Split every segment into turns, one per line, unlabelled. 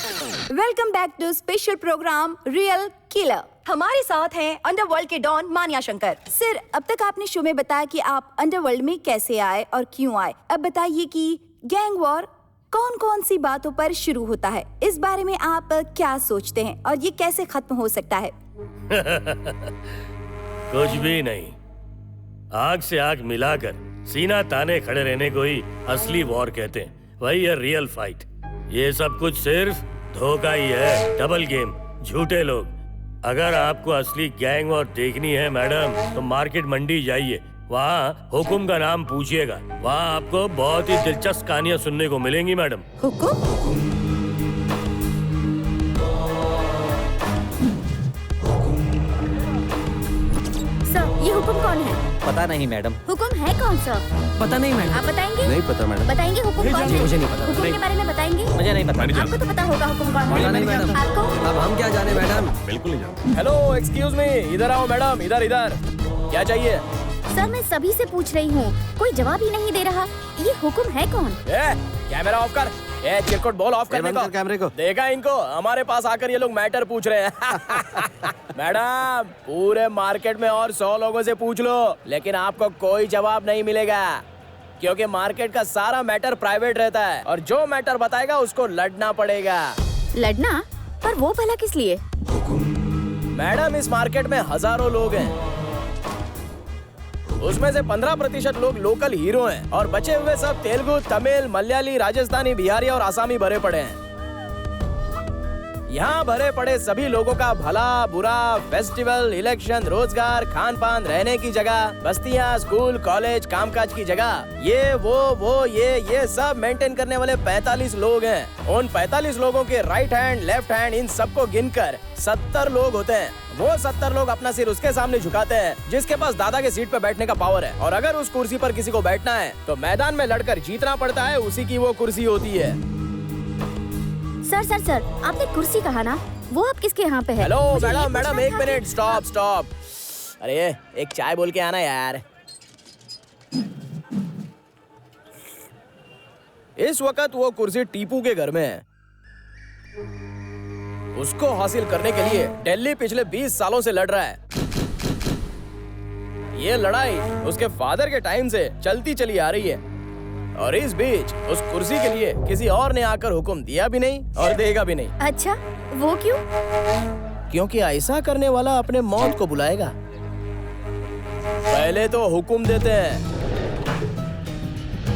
Welcome back to special programme real killer. हमारे साथ हैं अंडरवर्ल्ड के डॉन मानिया शंकर। सर, अब तक आपने शो में बताया कि आप अंडरवर्ल्ड में कैसे आए और क्यों आए। अब बताइए कि गैंग वॉर कौन कौन सी बातों पर शुरू होता है, इस बारे में आप क्या सोचते हैं और ये कैसे खत्म हो सकता है?
कुछ भी नहीं, आग से आग मिलाकर सीना ताने खड़े रहने को ही असली वॉर कहते हैं। वही है रियल फाइट। ये सब कुछ सिर्फ धोखा ही है, डबल गेम, झूठे लोग। अगर आपको असली गैंग वॉर देखनी है मैडम, तो मार्केट मंडी जाइए, वहाँ हुकुम का नाम पूछिएगा। वहाँ आपको बहुत ही दिलचस्प कहानियाँ सुनने को मिलेंगी मैडम।
हुकुम? सर, ये हुकुम कौन है?
पता नहीं मैडम।
हुकुम है कौन सा?
पता नहीं मैडम।
आप बताएंगे?
नहीं पता मैडम।
बताएंगे हुकुम कौन है?
मुझे नहीं पता।
हुकुम के बारे में बताएंगे?
मुझे नहीं पता।
आपको तो पता होगा हुकुम कौन
पता
है?
नहीं मैडम।
आपको?
अब हम क्या जाने मैडम।
बिल्कुल नहीं जानते।
हेलो, एक्सक्यूज मी, इधर आओ मैडम, इधर इधर। क्या चाहिए?
सर, मैं सभी से पूछ रही हूँ, कोई जवाब ही नहीं दे रहा। ये हुकुम है कौन?
कैमरा ऑफ कर। चिरकुट बॉल ऑफ करने
बंद कर कैमरे को।
देखा इनको, हमारे पास आकर ये लोग मैटर पूछ रहे हैं। मैडम, पूरे मार्केट में और 100 लोगों से पूछ लो, लेकिन आपको कोई जवाब नहीं मिलेगा, क्योंकि मार्केट का सारा मैटर प्राइवेट रहता है और जो मैटर बताएगा उसको लड़ना पड़ेगा।
लड़ना? पर वो भला किस लिए?
मैडम, इस मार्केट में हजारों लोग हैं, उसमें से 15% लोग लोकल हीरो हैं और बचे हुए सब तेलुगु, तमिल, मलयाली, राजस्थानी, बिहारी और आसामी भरे पड़े हैं। यहाँ भरे पड़े सभी लोगों का भला बुरा, फेस्टिवल, इलेक्शन, रोजगार, खान पान, रहने की जगह, बस्तियाँ, स्कूल, कॉलेज, कामकाज की जगह, ये वो ये सब मेंटेन करने वाले 45 लोग हैं। उन 45 लोगों के राइट हैंड, लेफ्ट हैंड, इन सबको गिनकर 70 लोग होते हैं। वो 70 लोग अपना सिर उसके सामने झुकाते हैं जिसके पास दादा के सीट पे बैठने का पावर है, और अगर उस कुर्सी पर किसी को बैठना है तो मैदान में लड़कर जीतना पड़ता है, उसी की वो कुर्सी होती है।
सर, आपने कुर्सी कहा ना, वो अब किसके यहाँ पे है?
हेलो
मुझे ये
मैडम,
पूछना
एक
था
मिनट,
कि-
स्टॉप। अरे एक चाय बोल के आना यार। इस वक्त वो कुर्सी टीपू के घर में है। उसको हासिल करने के लिए दिल्ली पिछले 20 सालों से लड़ रहा है। ये लड़ाई उसके फादर के टाइम से चलती चली आ रही है, और इस बीच उस कुर्सी के लिए किसी और ने आकर हुक्म दिया भी नहीं और देगा भी नहीं।
अच्छा, वो क्यों?
क्योंकि ऐसा करने वाला अपने मौत को बुलाएगा। पहले तो हुक्म देते हैं,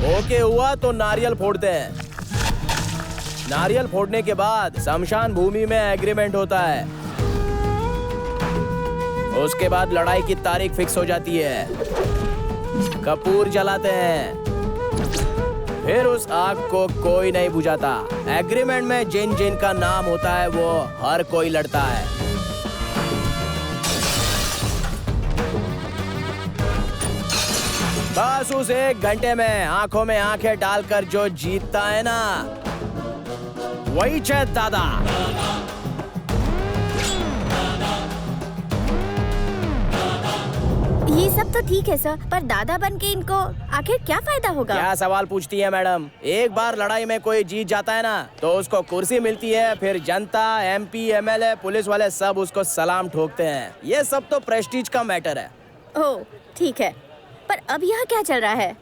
ओके हुआ तो नारियल फोड़ते हैं, नारियल फोड़ने के बाद शमशान भूमि में एग्रीमेंट होता है, उसके बाद लड़ाई की तारीख फिक्स हो जाती है, कपूर जलाते हैं, फिर उस आग को कोई नहीं बुझाता। एग्रीमेंट में जिन जिन का नाम होता है वो हर कोई लड़ता है। बस उस 1 घंटे में आंखों में आंखें डालकर जो जीतता है ना, वही चैत दादा।
ये सब तो ठीक है सर, पर दादा बन के इनको आखिर क्या फायदा होगा?
क्या सवाल पूछती है मैडम। एक बार लड़ाई में कोई जीत जाता है ना, तो उसको कुर्सी मिलती है, फिर जनता, MP, MLA, पुलिस वाले सब उसको सलाम ठोकते हैं। ये सब तो प्रेस्टीज का मैटर है।
ओह, ठीक है, पर अब यहाँ क्या चल रहा है?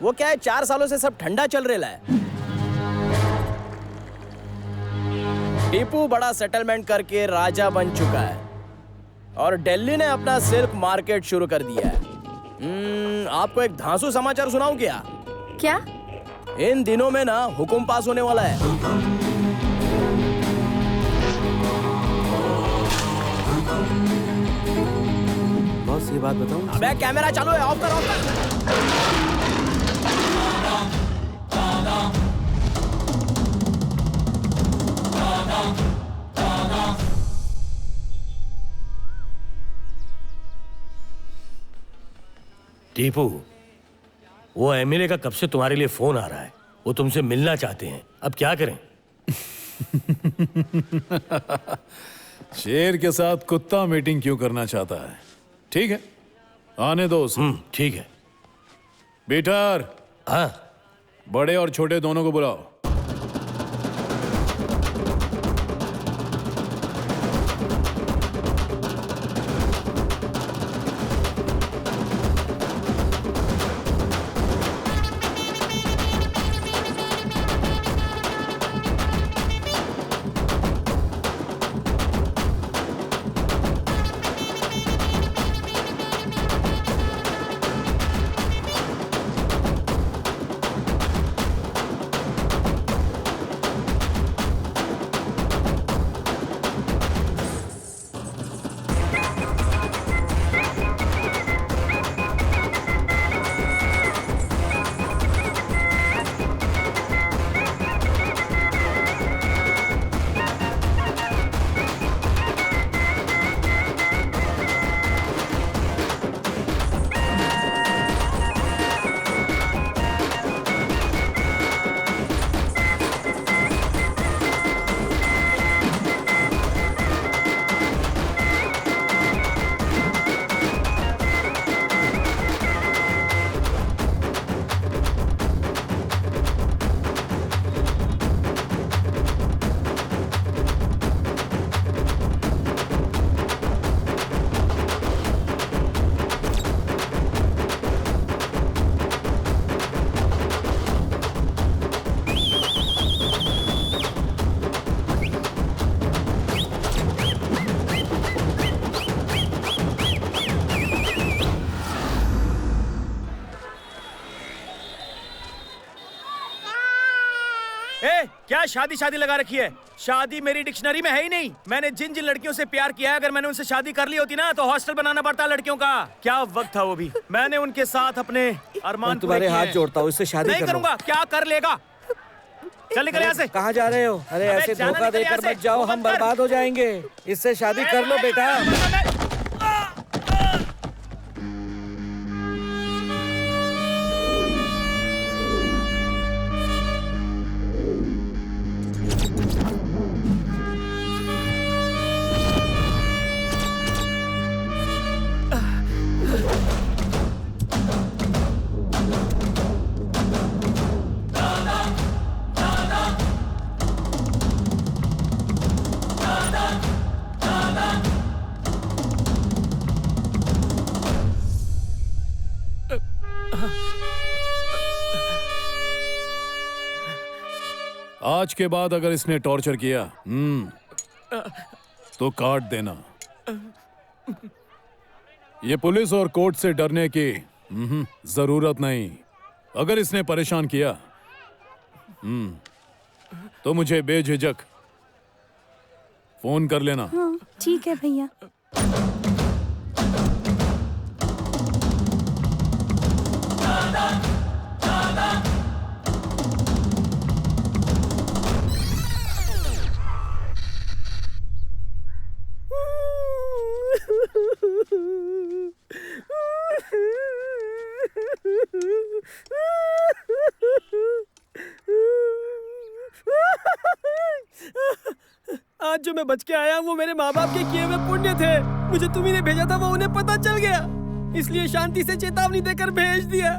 वो क्या है, 4 सालों से सब ठंडा चल रहा है। टीपू बड़ा सेटलमेंट करके राजा बन चुका है और दिल्ली ने अपना सिल्क मार्केट शुरू कर दिया है। आपको एक धांसू समाचार सुनाऊं क्या?
क्या?
इन दिनों में ना हुकुम पास होने वाला है।
बॉस, ये बात बताऊं?
अबे कैमरा चालू है, ऑफ कर।
टीपू, वो MLA का कब से तुम्हारे लिए फोन आ रहा है, वो तुमसे मिलना चाहते हैं, अब क्या करें?
शेर के साथ कुत्ता मीटिंग क्यों करना चाहता है? ठीक है, आने दो उसे।
ठीक है।
बेटर,
हाँ,
बड़े और छोटे दोनों को बुलाओ।
शादी शादी लगा रखी है। शादी मेरी डिक्शनरी में है ही नहीं। मैंने जिन जिन लड़कियों से प्यार किया है, अगर मैंने उनसे शादी कर ली होती ना तो हॉस्टल बनाना पड़ता लड़कियों का। क्या वक्त था वो भी। मैंने उनके साथ अपने अरमान
तुम्हारे हाथ जोड़ता हूँ, इससे शादी
नहीं करूंगा। क्या कर लेगा। चल निकल यहाँ से।
कहाँ जा रहे हो? अरे ऐसे धोखा देकर मत जाओ, हम बर्बाद हो जाएंगे। इससे शादी कर लो बेटा।
आज के बाद अगर इसने टॉर्चर किया तो काट देना। ये पुलिस और कोर्ट से डरने की जरूरत नहीं। अगर इसने परेशान किया तो मुझे बेझिझक फोन कर लेना।
हाँ, ठीक है भैया।
आज जो मैं बच के आया वो मेरे माँ बाप के किए हुए पुण्य थे। मुझे तुम्ही ने भेजा था, वो उन्हें पता चल गया, इसलिए शांति से चेतावनी देकर भेज दिया।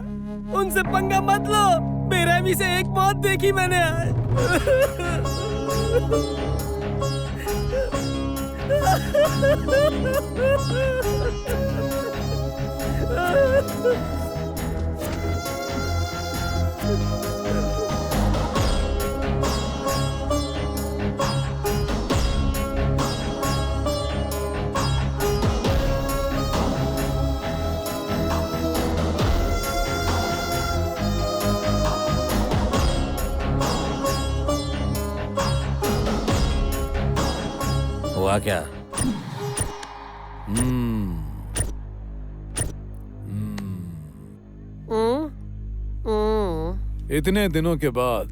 उनसे पंगा मत लो। बेरहमी से एक मौत देखी मैंने आज।
हुआ क्या?
इतने दिनों के बाद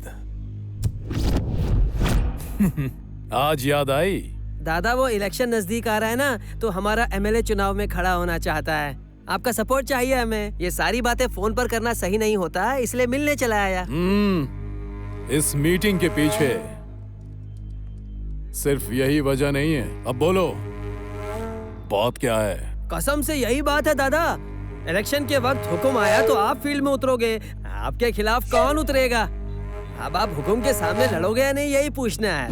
आज याद आई?
दादा वो इलेक्शन नजदीक आ रहा है ना, तो हमारा एमएलए चुनाव में खड़ा होना चाहता है। आपका सपोर्ट चाहिए हमें। ये सारी बातें फोन पर करना सही नहीं होता, इसलिए मिलने चला आया।
इस मीटिंग के पीछे सिर्फ यही वजह नहीं है। अब बोलो, बात क्या है?
कसम से यही बात है दादा। इलेक्शन के वक्त हुक्म आया तो आप फील्ड में उतरोगे, आपके खिलाफ कौन उतरेगा? अब आप हुक्म के सामने लड़ोगे या नहीं, यही पूछना है।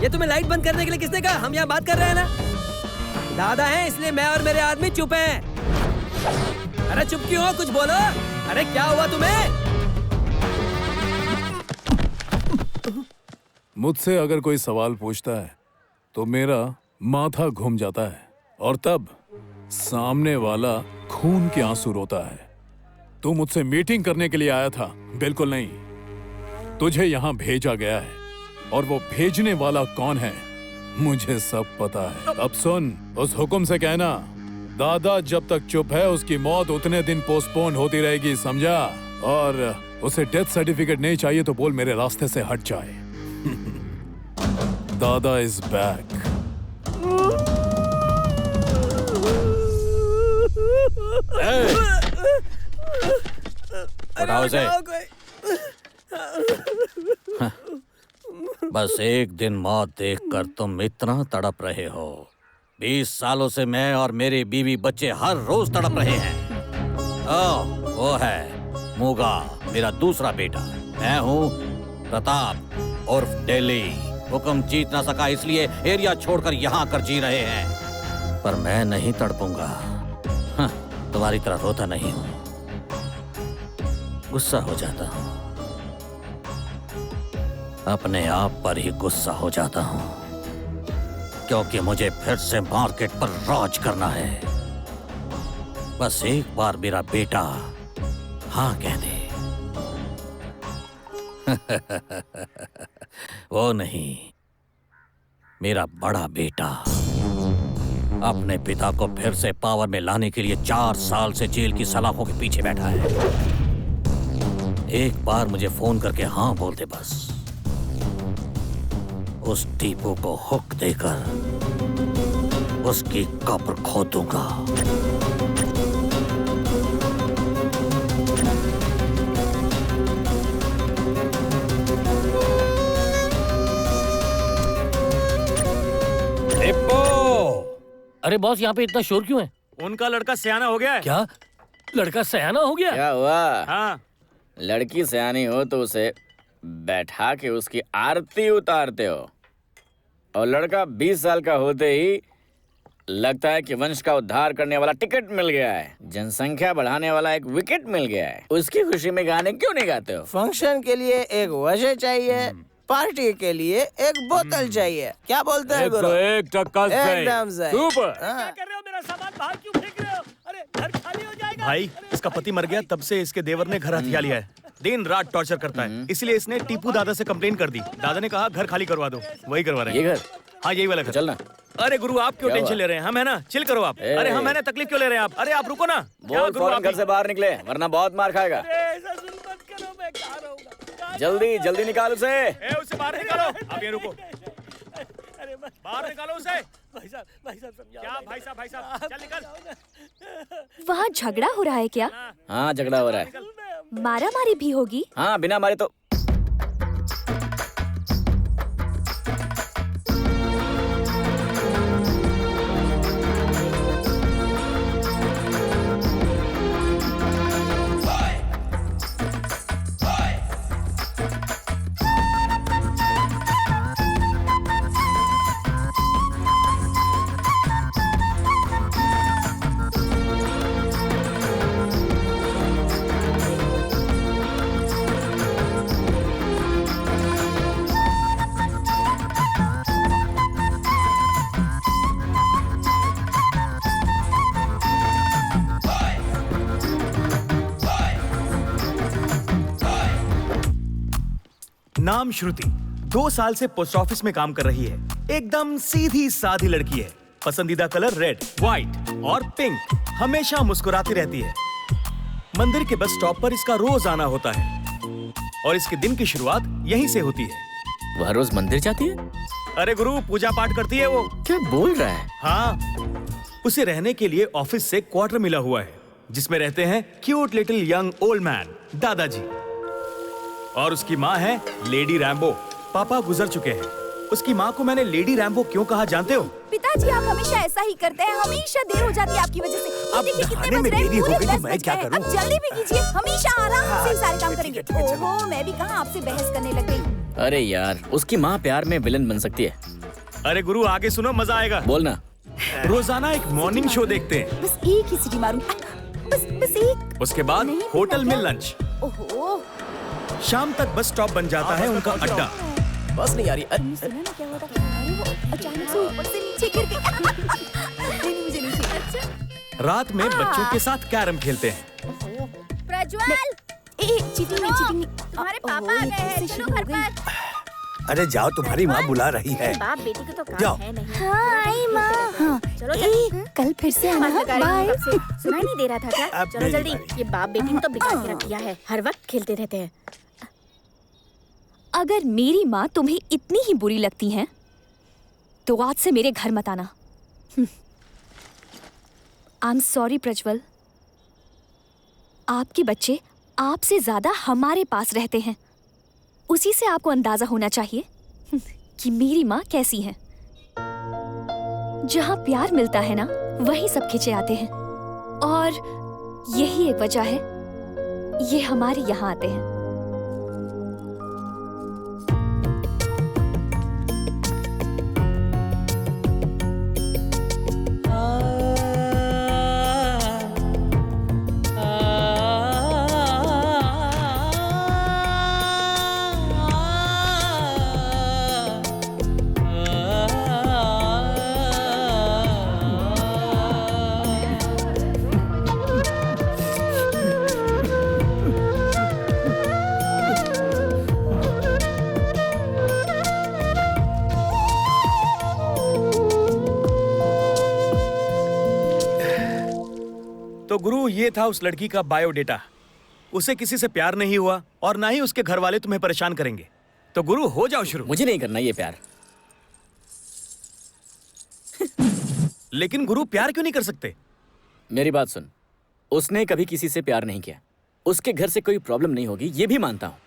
ये तुम्हें लाइट बंद करने के लिए किसने कहा? हम यहाँ बात कर रहे हैं ना। दादा हैं इसलिए मैं और मेरे आदमी चुप हैं। अरे चुप क्यों हो? कुछ बोलो। अरे क्या हुआ तुम्हें?
मुझसे अगर कोई सवाल पूछता है तो मेरा माथा घूम जाता है और तब सामने वाला खून के आंसू रोता है। तू मुझसे मीटिंग करने के लिए आया था? बिल्कुल नहीं। तुझे यहाँ भेजा गया है और वो भेजने वाला कौन है मुझे सब पता है। अब सुन, उस हुक्म से कहना दादा जब तक चुप है उसकी मौत उतने दिन पोस्टपोन होती रहेगी, समझा? और उसे डेथ सर्टिफिकेट नहीं चाहिए तो बोल मेरे रास्ते से हट जाए। दादा इज बैक।
उठाओ इसे। बस एक दिन मौत देखकर तुम इतना तड़प रहे हो। 20 सालों से मैं और मेरी बीवी बच्चे हर रोज तड़प रहे हैं। वो है मूगा, मेरा दूसरा बेटा। मैं हूँ प्रताप उर्फ दिल्ली। हुक्म जीत ना सका इसलिए एरिया छोड़कर यहाँ आकर जी रहे हैं। पर मैं नहीं तड़पूंगा। तुम्हारी तरह रोता नहीं हूँ, गुस्सा हो जाता हूँ। अपने आप पर ही गुस्सा हो जाता हूँ, क्योंकि मुझे फिर से मार्केट पर राज करना है।
बस एक बार मेरा बेटा हाँ कह दे। वो नहीं, मेरा बड़ा बेटा अपने पिता को फिर से पावर में लाने के लिए 4 साल से जेल की सलाखों के पीछे बैठा है। एक बार मुझे फोन करके हाँ बोल दे बस। उस टीपू को हुक देकर उसकी कब्र खोद दूंगा।
अरे बॉस, यहाँ पे इतना शोर क्यों है?
उनका लड़का सयाना हो गया है।
क्या लड़का सयाना हो गया?
क्या हुआ?
हाँ,
लड़की सयानी हो तो उसे बैठा के उसकी आरती उतारते हो, और लड़का 20 साल का होते ही लगता है कि वंश का उद्धार करने वाला टिकट मिल गया है, जनसंख्या बढ़ाने वाला एक विकेट मिल गया है। उसकी खुशी में गाने क्यों नहीं गाते हो?
फंक्शन के लिए एक वजह चाहिए, पार्टी के लिए एक बोतल चाहिए। क्या बोलते हैं गुरु?
एक टक्का
एकदम सही।
सुपर।
हाँ।
कर रहे हो? मेरा सामान बाहर क्यों फेंक रहे हो? अरे घर खाली हो जाएगा।
भाई, इसका पति मर गया तब से इसके देवर ने घर हथिया लिया है। दिन रात टॉर्चर करता है, इसलिए इसने टीपू दादा से कंप्लेन कर दी। दादा ने कहा घर खाली करवा दो, वही करवा रहे हैं।
ये घर?
हाँ, यही वाला घर।
चलना।
अरे गुरु, आप क्यों
क्या
टेंशन
हुआ?
ले रहे हैं? हम है ना, चिल करो आप। अरे हम है ना, तकलीफ क्यों ले रहे हैं आप? अरे आप रुको ना। क्या
बोल
गुरु,
फौरन
आप
घर से बाहर निकले, वरना बहुत मार खाएगा।
ऐसा जुल्म मत करो, मैं कहाँ रहूंगा?
जल्दी जल्दी निकाल उसे।
उसे बाहर निकालो। आप ये रुको, बाहर निकालो उसे।
भाई साहब समझाओ।
क्या भाई साहब, चल निकल।
वहाँ झगड़ा हो रहा है क्या?
हाँ, झगड़ा हो रहा है।
मारा मारी भी होगी?
हाँ, बिना मारे तो।
नाम श्रुति, 2 साल से पोस्ट ऑफिस में काम कर रही है। एकदम सीधी साधी लड़की है। पसंदीदा कलर रेड, व्हाइट और पिंक। हमेशा मुस्कुराती रहती है। मंदिर के बस स्टॉप पर इसका रोज आना होता है और इसके दिन की शुरुआत यहीं से होती है।
वह रोज मंदिर जाती है?
अरे गुरु, पूजा पाठ करती है वो।
क्या बोल रहा है?
हाँ, उसे रहने के लिए ऑफिस से क्वार्टर मिला हुआ है, जिसमें रहते हैं cute little young old man दादाजी, और उसकी माँ है लेडी रैम्बो। पापा गुजर चुके हैं। उसकी माँ को मैंने लेडी रैम्बो क्यों कहा जानते हो?
पिताजी, आप हमेशा ऐसा ही करते हैं। हमेशा देर हो जाती है आपकी वजह से। ये
अब
देखिए कितने
नहाने
बज
में
रहे हैं,
देरी हो
पूरे
गई तो
10
मैं
बज
क्या
गए हैं।
करूं?
अब जल्दी भी कीजिए, हमेशा आराम से ही सारे काम करेंगे। ओहो, मैं भी कहाँ आपसे बहस करने लग गई।
अरे यार, उसकी माँ प्यार में विलन बन सकती है।
अरे गुरु, आगे सुनो, मजा आएगा।
बोलना।
रोजाना एक मॉर्निंग शो देखते हैं,
बस एक ही सीटी मारूंगी, बस एक।
उसके बाद
नहीं,
होटल में
क्या?
लंच।
ओहो,
शाम तक बस स्टॉप बन जाता है उनका अड्डा।
बस नहीं आ रही।
सुना ना क्या हुआ था? अरे वो अचानक से ऊपर से नीचे गिर गई। नहीं, मुझे नहीं चाहिए।
रात में बच्चों के साथ कैरम खेलते हैं।
प्रज्वल, चीटिंग नहीं।
तुम्हारे पापा आ गए हैं, चलो घर पर।
अरे जाओ, तुम्हारी माँ बुला रही है।
बाप बेटी को तो काम
जाओ।
है नहीं।
हाँ, आई माँ। हाँ,
चलो जल्दी।
कल फिर से आना। बाय।
सुनाई नहीं दे रहा था क्या?
अब
चलो
मेरी
जल्दी।
बारी।
ये बाप बेटी ने तो बिगाड़ के रख दिया है, हर वक्त खेलते रहते हैं।
अगर मेरी माँ तुम्हें इतनी ही बुरी लगती है तो आज से मेरे घर मत आना। आई एम सॉरी प्रज्वल, आपके बच्चे आपसे ज्यादा हमारे पास रहते हैं। उसी से आपको अंदाजा होना चाहिए कि मेरी माँ कैसी है। जहाँ प्यार मिलता है ना, वहीं सब खिंचे आते हैं, और यही एक वजह है ये हमारे यहाँ आते हैं।
गुरु ये था उस लड़की का बायोडेटा। उसे किसी से प्यार नहीं हुआ और ना ही उसके घर वाले तुम्हें परेशान करेंगे। तो गुरु हो जाओ शुरू।
मुझे नहीं करना ये प्यार।
लेकिन गुरु प्यार क्यों नहीं कर सकते?
मेरी बात सुन, उसने कभी किसी से प्यार नहीं किया, उसके घर से कोई प्रॉब्लम नहीं होगी ये भी मानता हूँ,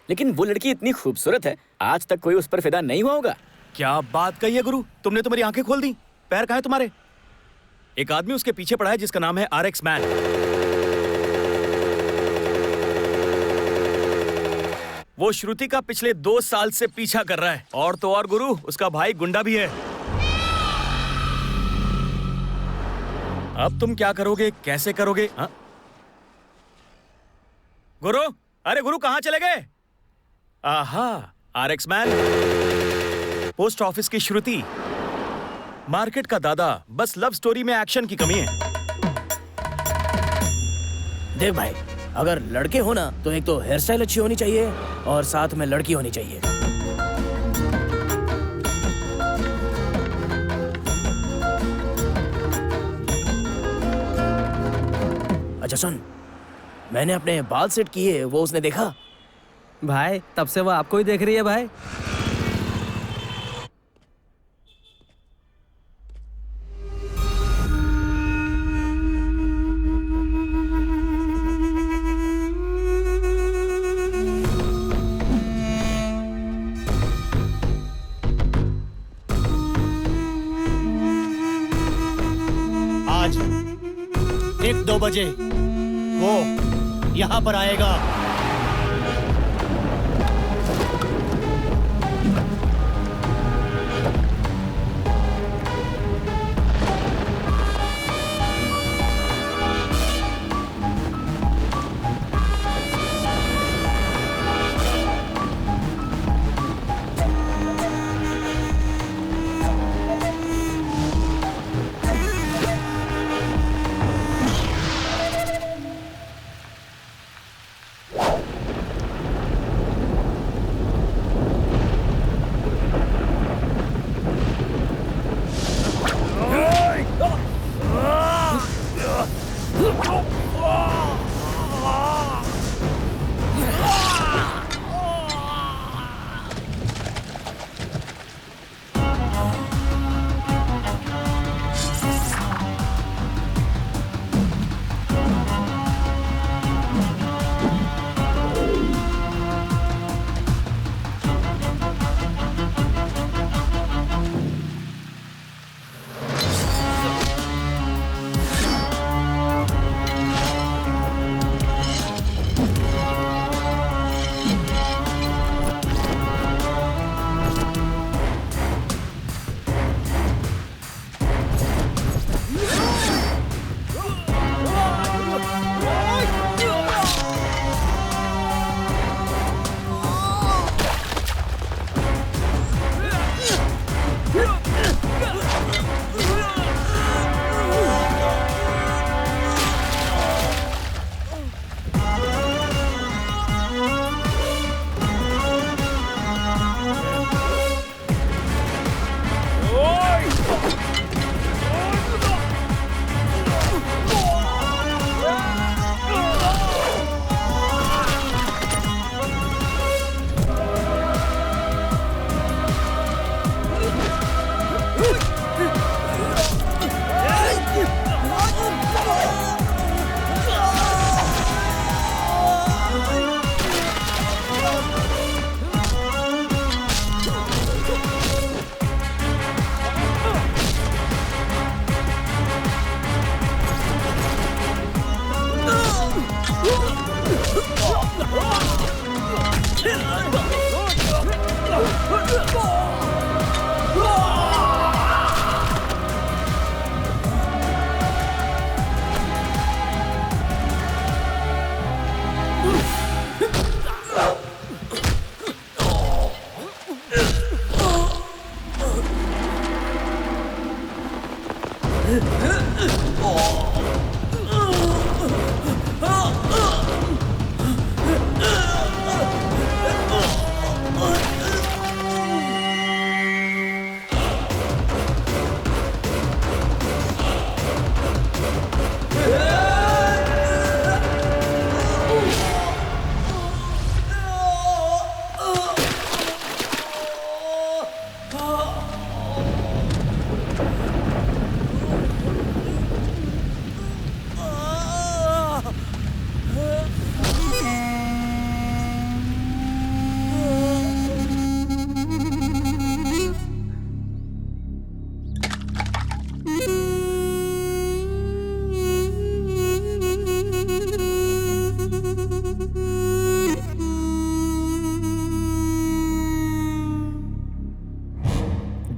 लेकिन वो लड़की इतनी खूबसूरत है, आज तक कोई उस पर फिदा नहीं हुआ होगा।
क्या बात कही है गुरु, तुमने तो मेरी आंखें खोल दी। पैर कहाँ है तुम्हारे? एक आदमी उसके पीछे पड़ा है जिसका नाम है RX मैन। वो श्रुति का पिछले 2 साल से पीछा कर रहा है। और तो और गुरु, उसका भाई गुंडा भी है। अब तुम क्या करोगे, कैसे करोगे? हाँ? गुरु, अरे गुरु कहाँ चले गए? आहा, RX मैन, पोस्ट ऑफिस की श्रुति, मार्केट का दादा। बस लव स्टोरी में एक्शन की कमी है।
देख भाई, अगर लड़के हो ना तो एक तो हेयर स्टाइल अच्छी होनी चाहिए और साथ में लड़की होनी चाहिए। अच्छा सुन, मैंने अपने बाल सेट किए, वो उसने देखा?
भाई तब से वो आपको ही देख रही है भाई।
आज ठीक 2 बजे वो यहाँ पर आएगा।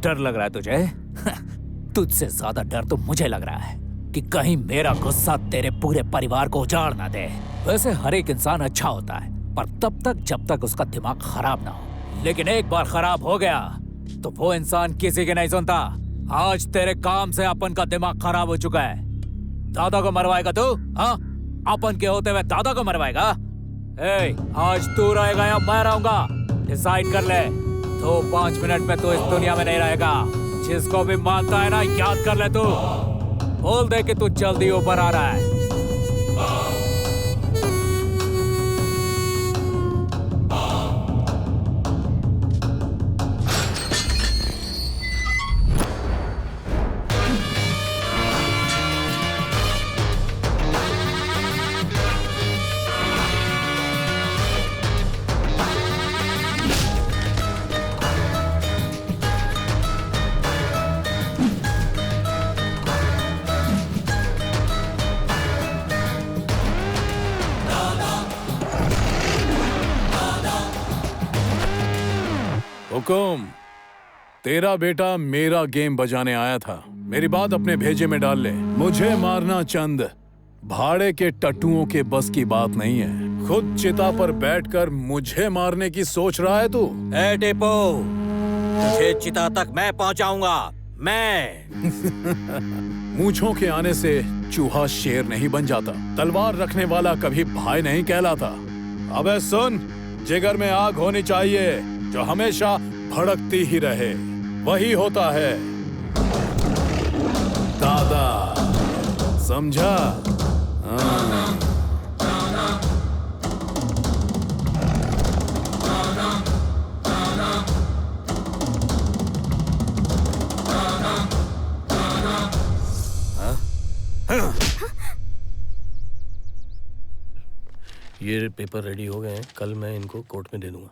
डर लग रहा है तुझे? तुझसे ज्यादा डर तो मुझे लग रहा है कि कहीं मेरा गुस्सा तेरे पूरे परिवार को उजाड़ ना दे। वैसे हर एक इंसान अच्छा होता है, पर तब तक जब तक उसका दिमाग खराब ना हो। लेकिन एक बार खराब हो गया तो वो इंसान किसी की नहीं सुनता। आज तेरे काम से अपन का दिमाग खराब हो चुका है। दादा को मरवाएगा तू? हाँ, अपन के होते हुए दादा को मरवाएगा? आज तू रहेगा या मैं रहूंगा? डिसाइड कर ले। तो 5 मिनट में तू इस दुनिया में नहीं रहेगा। जिसको भी मानता है ना, याद कर ले। तू बोल दे कि तू जल्दी ऊपर आ रहा है।
हुकुम, तेरा बेटा मेरा गेम बजाने आया था। मेरी बात अपने भेजे में डाल ले। मुझे मारना चंद भाड़े के टट्टुओं के बस की बात नहीं है। खुद चिता पर बैठकर मुझे मारने की सोच रहा है तू?
ए टेपो, तुझे चिता तक मैं पहुंचाऊंगा। मैं
मूंछों के आने से चूहा शेर नहीं बन जाता। तलवार रखने वाला कभी भाई नहीं कहलाता। अबे सुन, जिगर में आग होनी चाहिए जो हमेशा भड़कती ही रहे। वही होता है दादा, समझा? हाँ।
ये पेपर रेडी हो गए हैं, कल मैं इनको कोर्ट में दे दूंगा।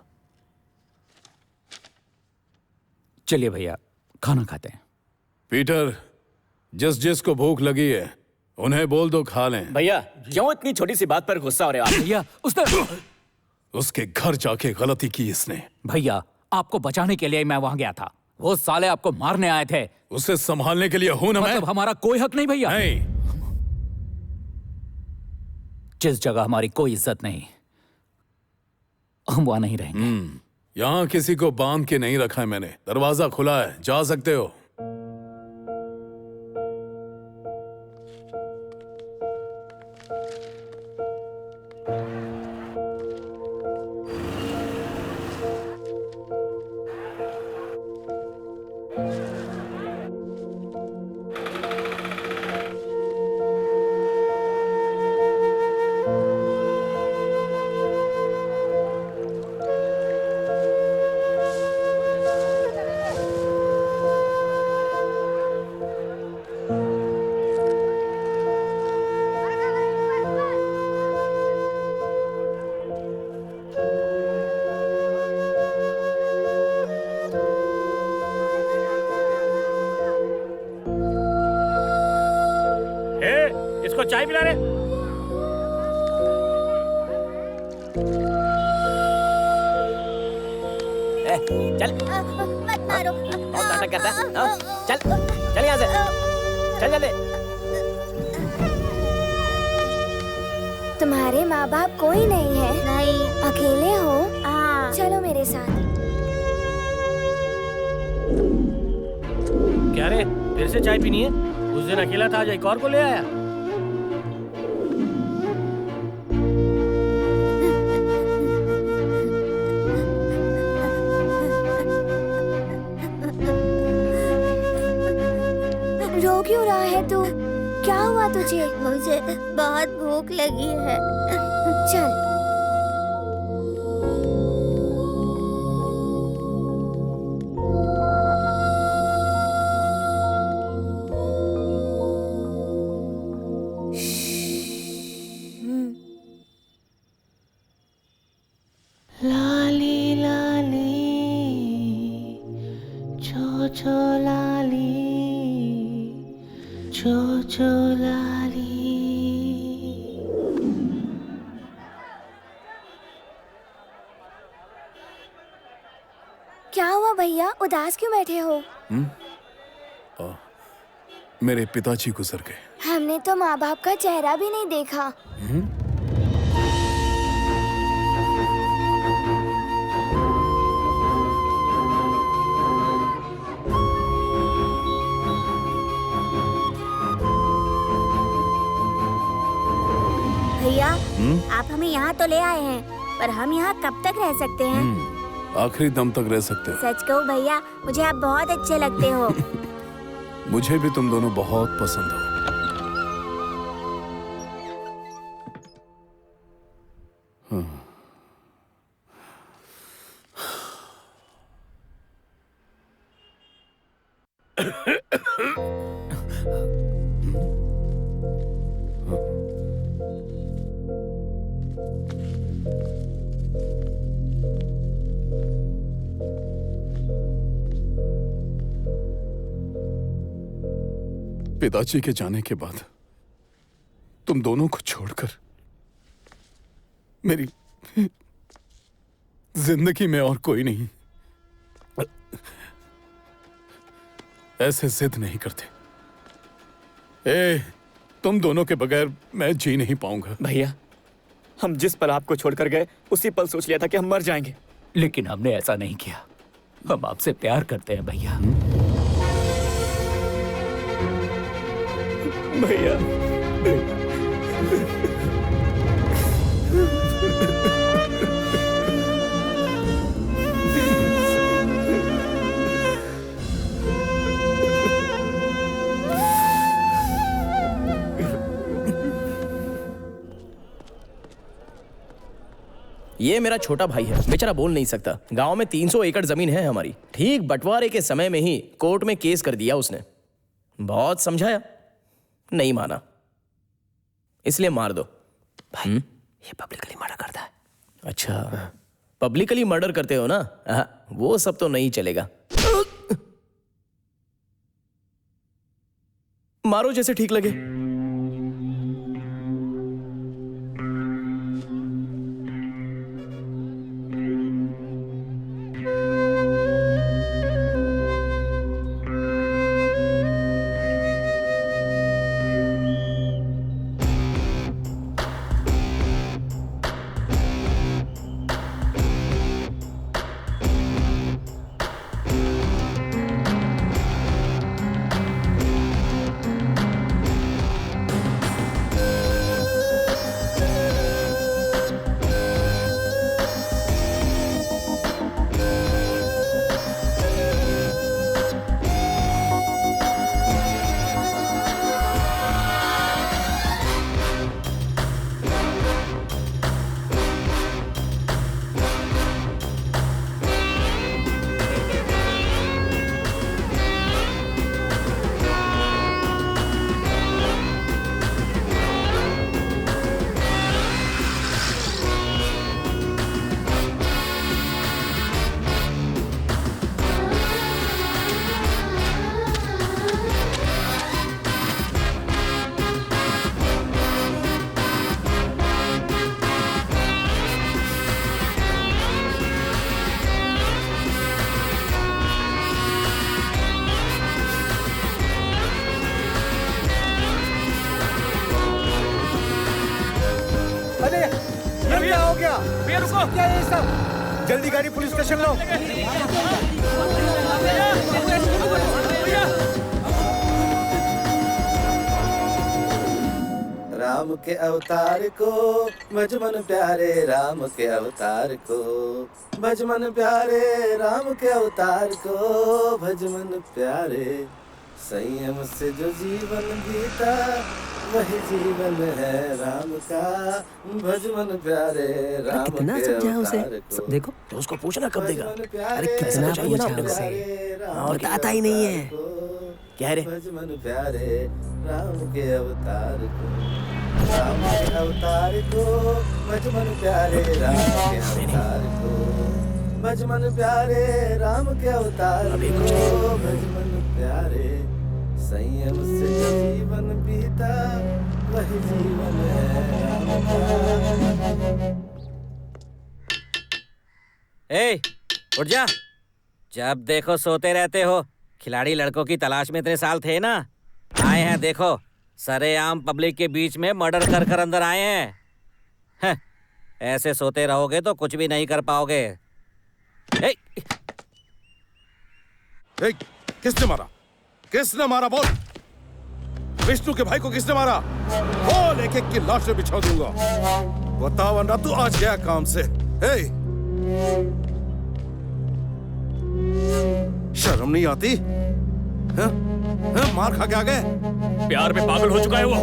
चलिए भैया, खाना खाते हैं।
पीटर, जिस जिसको भूख लगी है उन्हें बोल दो खा लें।
भैया, क्यों इतनी छोटी सी बात पर गुस्सा हो रहे हो आप?
भैया,
उसके घर जाके गलती की इसने।
भैया, आपको बचाने के लिए मैं वहां गया था। वो साले आपको मारने आए थे।
उसे संभालने के लिए हूं ना मैं?
मतलब हमारा कोई हक नहीं भैया?
नहीं।
जिस जगह हमारी कोई इज्जत नहीं, हम वहां नहीं रहेंगे।
यहाँ किसी को बांध के नहीं रखा है मैंने। दरवाजा खुला है, जा सकते हो।
इसको चाय पिला रहे।
चल,
मत मारो।
बहुत नाटक करता है। चल, चल यहाँ से, चल जल्दी।
तुम्हारे माँ बाप कोई नहीं है? नहीं। अकेले हो? चलो मेरे साथ।
क्या रे, फिर से चाय पीनी है? उस दिन अकेला था, आज एक और को ले आया।
रो क्यों रहा है तू? क्या हुआ तुझे? मुझे बहुत भूख लगी है। चल।
लाली लाली चो चो लाली चो चो लाली।
भैया उदास क्यों बैठे हो?
मेरे पिताजी गुजर गए।
हमने तो माँ बाप का चेहरा भी नहीं देखा। भैया आप हमें यहाँ तो ले आए हैं, पर हम यहाँ कब तक रह सकते हैं?
आखिरी दम तक रह सकते हो।
सच कहूँ भैया, मुझे आप बहुत अच्छे लगते हो।
मुझे भी तुम दोनों बहुत पसंद हो। पिताजी के जाने के बाद तुम दोनों को छोड़कर मेरी जिंदगी में और कोई नहीं। ऐसे जिद नहीं करते। तुम दोनों के बगैर मैं जी नहीं पाऊंगा।
भैया, हम जिस पल आपको छोड़कर गए उसी पल सोच लिया था कि हम मर जाएंगे,
लेकिन हमने ऐसा नहीं किया। हम आपसे प्यार करते हैं भैया।
भैया,
ये मेरा छोटा भाई है, बेचारा बोल नहीं सकता। गांव में 300 एकड़ जमीन है हमारी। ठीक बंटवारे के समय में ही कोर्ट में केस कर दिया उसने। बहुत समझाया, नहीं माना, इसलिए मार दो।
भाई, ये पब्लिकली मर्डर करता है।
अच्छा, पब्लिकली मर्डर करते हो ना? वो सब तो नहीं चलेगा। मारो जैसे ठीक लगे।
क्या ये सब? जल्दी गाड़ी पुलिस स्टेशन लो।
राम के अवतार को भज मन प्यारे, राम के अवतार को भज मन प्यारे, राम के अवतार को भज मन प्यारे। संयम से जो जीवन बीता वही जीवन है राम का, भज मन प्यारे, राम
कितना
के
समझाया उसे।
अवतार को।
देखो
तो उसको पूछना कब देगा।
अरे कितना पूछा उसे, बताता ही नहीं है।
क्या रे?
भज मन प्यारे, राम के अवतार को, राम के अवतार को भज मन प्यारे, राम के अवतार को भज मन प्यारे, राम के अवतार को भज मन प्यारे। संयम से जो जीवन बीता वही जीवन है राम का।
ए, उठ जा,
जब देखो सोते रहते हो। खिलाड़ी लड़कों की तलाश में इतने साल थे ना, आए हैं देखो, सरेआम पब्लिक के बीच में मर्डर कर कर अंदर आए हैं। ऐसे सोते रहोगे तो कुछ भी नहीं कर पाओगे।
किसने मारा? किसने मारा बोल? विष्णु के भाई को किसने मारा? बोल, एक एक की लाशें बिछा दूंगा। बता वरना तू आज गया काम से। शर्म नहीं आती? मार खा के आ गए?
प्यार में पागल हो चुका है वो।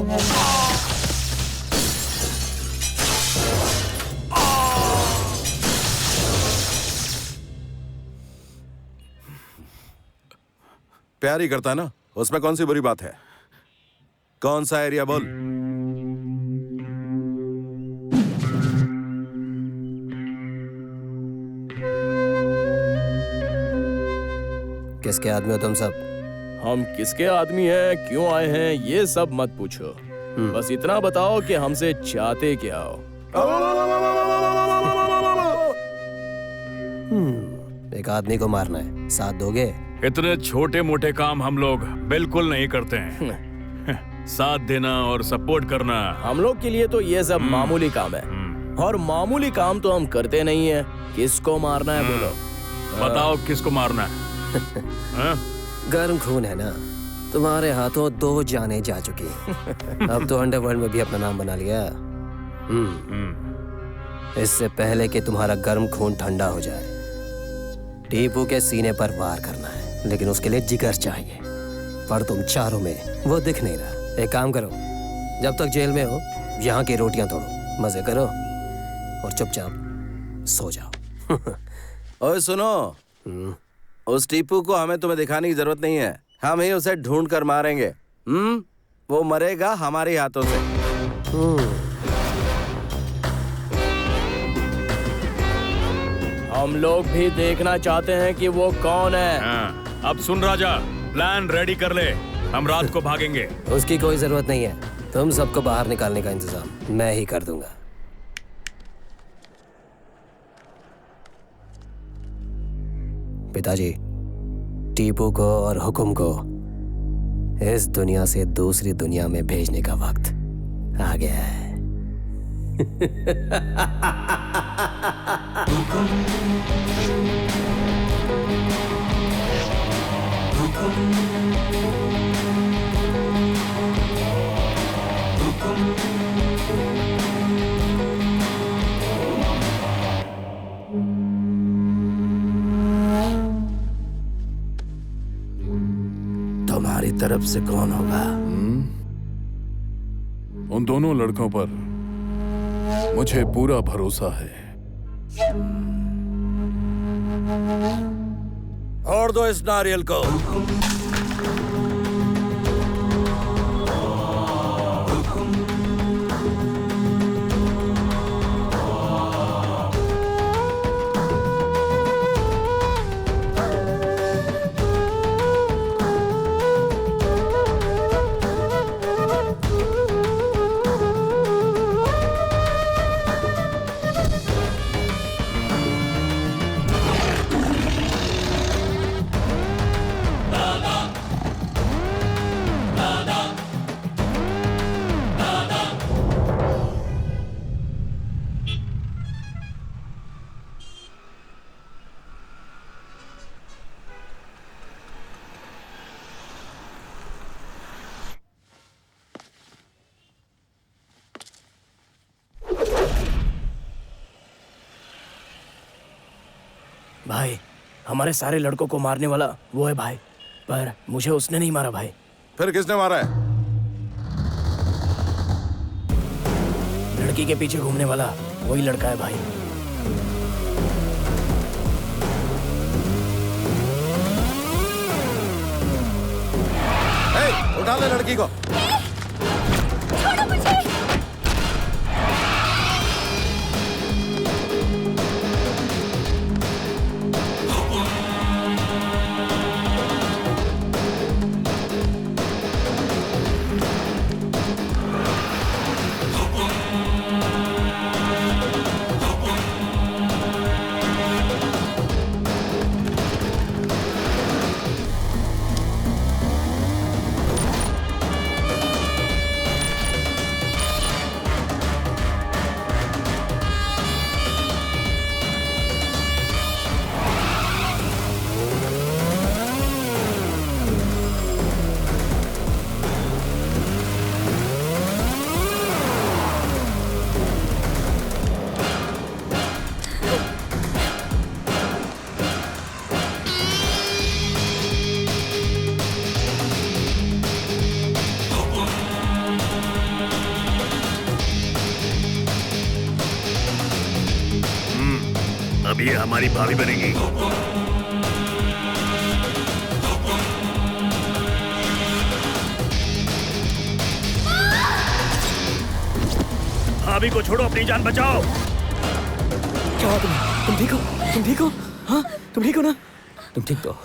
प्यार ही करता है ना, उसमें कौन सी बुरी बात है? कौन सा एरिया बोल?
किसके आदमी हो तुम सब? हम किसके आदमी हैं, क्यों आए हैं, ये सब मत पूछो। बस इतना बताओ कि हमसे चाहते क्या हो। एक आदमी को मारना है, साथ दोगे?
इतने छोटे मोटे काम हम लोग बिल्कुल नहीं करते हैं। साथ देना और सपोर्ट करना
हम लोग के लिए तो ये सब मामूली काम है, और मामूली काम तो हम करते नहीं है। किसको मारना है बोलो?
बताओ किसको मारना है?
गर्म खून है ना, तुम्हारे हाथों 2 जाने जा चुकी। अब तो अंडरवर्ल्ड में भी अपना नाम बना लिया। इससे पहले कि तुम्हारा गर्म खून ठंडा हो जाए, टीपू के सीने पर वार करना है, लेकिन उसके लिए जिगर चाहिए। पर तुम चारों में वो दिख नहीं रहा। एक काम करो, जब तक जेल में हो यहाँ की रोटियां तोड़ो, मजे करो और चुपचाप सो जाओ।
ओए सुनो, उस टीपू को हमें तुम्हें दिखाने की जरूरत नहीं है। हम ही उसे ढूंढ कर मारेंगे। वो मरेगा हमारे हाथों से।
हम लोग भी देखना चाहते हैं कि वो कौन है।
अब सुन राजा, प्लान रेडी कर ले, हम रात को भागेंगे।
उसकी कोई जरूरत नहीं है, तुम सबको बाहर निकालने का इंतजाम मैं ही कर दूंगा। पिताजी, टीपू को और हुकुम को इस दुनिया से दूसरी दुनिया में भेजने का वक्त आ गया है।
तुम्हारी तरफ से कौन होगा?
उन दोनों लड़कों पर मुझे पूरा भरोसा है।
और दो इस नारियल को।
भाई, हमारे सारे लड़कों को मारने वाला वो है भाई, पर मुझे उसने नहीं मारा भाई।
फिर किसने मारा है?
लड़की के पीछे घूमने वाला वही लड़का है भाई।
उठा ले लड़की को।
छोड़ो मुझे।
अब ये हमारी भाभी बनेगी। भाभी को छोड़ो, अपनी जान बचाओ।
क्या हुआ तुम्हें? तुम ठीक हो? तुम ठीक हो? हाँ, तुम ठीक हो ना?
तुम ठीक तो?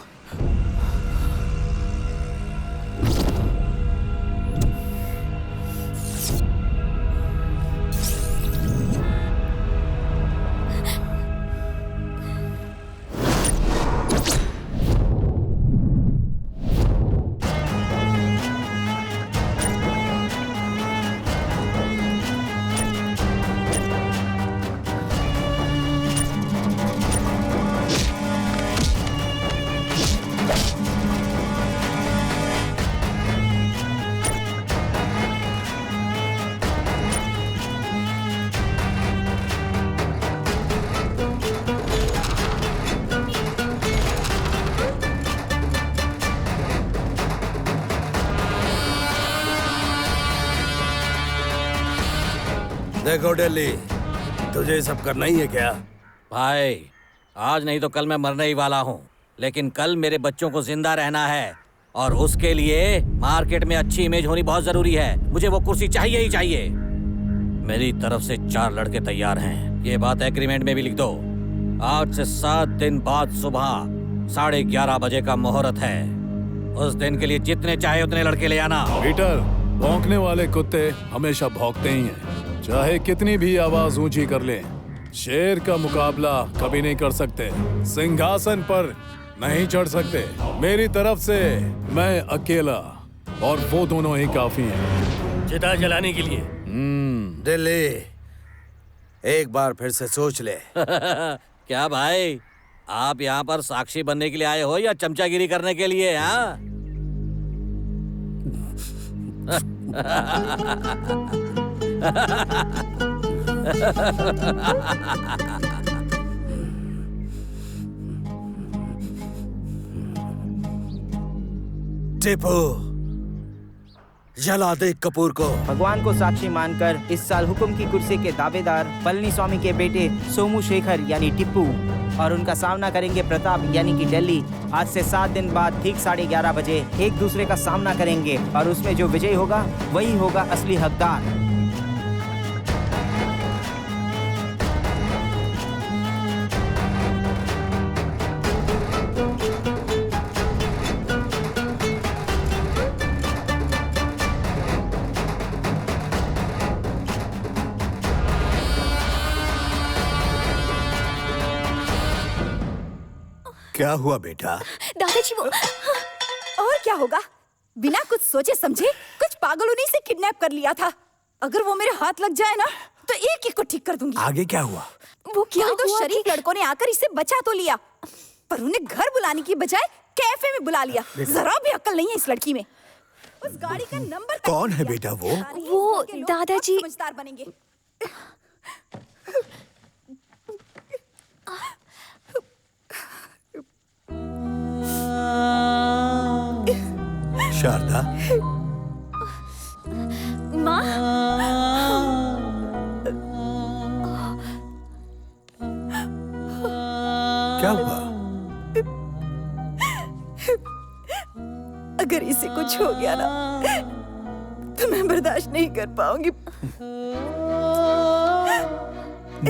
देखो दिल्ली, तुझे सब करना ही है क्या?
भाई, आज नहीं तो कल मैं मरने ही वाला हूँ, लेकिन कल मेरे बच्चों को जिंदा रहना है और उसके लिए मार्केट में अच्छी इमेज होनी बहुत जरूरी है। मुझे वो कुर्सी चाहिए ही चाहिए। मेरी तरफ से 4 लड़के तैयार हैं। ये बात एग्रीमेंट में भी लिख दो। आज से 7 दिन बाद सुबह 11:30 बजे का मुहूर्त है। उस दिन के लिए जितने चाहे उतने लड़के ले आना।
पीटर, भौंकने वाले कुत्ते हमेशा भौंकते ही हैं, चाहे कितनी भी आवाज ऊंची कर ले। शेर का मुकाबला कभी नहीं कर सकते, सिंहासन पर नहीं चढ़ सकते। मेरी तरफ से मैं अकेला और वो दोनों ही काफी हैं।
चिता जलाने के लिए।
दिल्ली, एक बार फिर से सोच ले।
क्या भाई, आप यहाँ पर साक्षी बनने के लिए आए हो या चमचागिरी करने के लिए? हाँ?
टिपू, जला दे कपूर को।
भगवान को साक्षी मानकर इस साल हुक्म की कुर्सी के दावेदार पलनीस्वामी के बेटे सोमू शेखर यानी टिप्पू और उनका सामना करेंगे प्रताप यानी कि दिल्ली। आज से 7 दिन बाद ठीक 11:30 बजे एक दूसरे का सामना करेंगे और उसमें जो विजयी होगा वही होगा असली हकदार।
क्या हुआ बेटा?
दादाजी वो और क्या होगा? बिना कुछ सोचे समझे कुछ पागलों ने इसे किडनैप कर लिया था। अगर वो मेरे हाथ लग जाए ना तो एक एक को ठीक कर दूंगी।
आगे क्या हुआ?
वो क्या तो शरीफ लड़कों ने आकर इसे बचा तो लिया, पर उन्हें घर बुलाने की बजाय कैफे में बुला लिया। जरा भी अक्ल नहीं है इस लड़की में। उस गाड़ी का नंबर
कौन है बेटा वो?
वो दादाजी।
समझदार बनेंगे।
शारदा,
माँ,
क्या हुआ?
अगर इसे कुछ हो गया ना तो मैं बर्दाश्त नहीं कर पाऊंगी।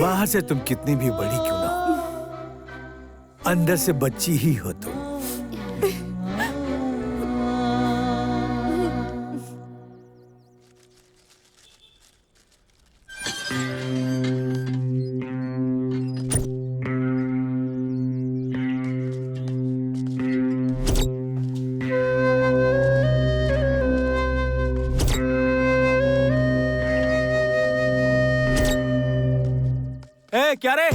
बाहर से तुम कितनी भी बड़ी क्यों ना हो, अंदर से बच्ची ही हो तुम।
क्या रे?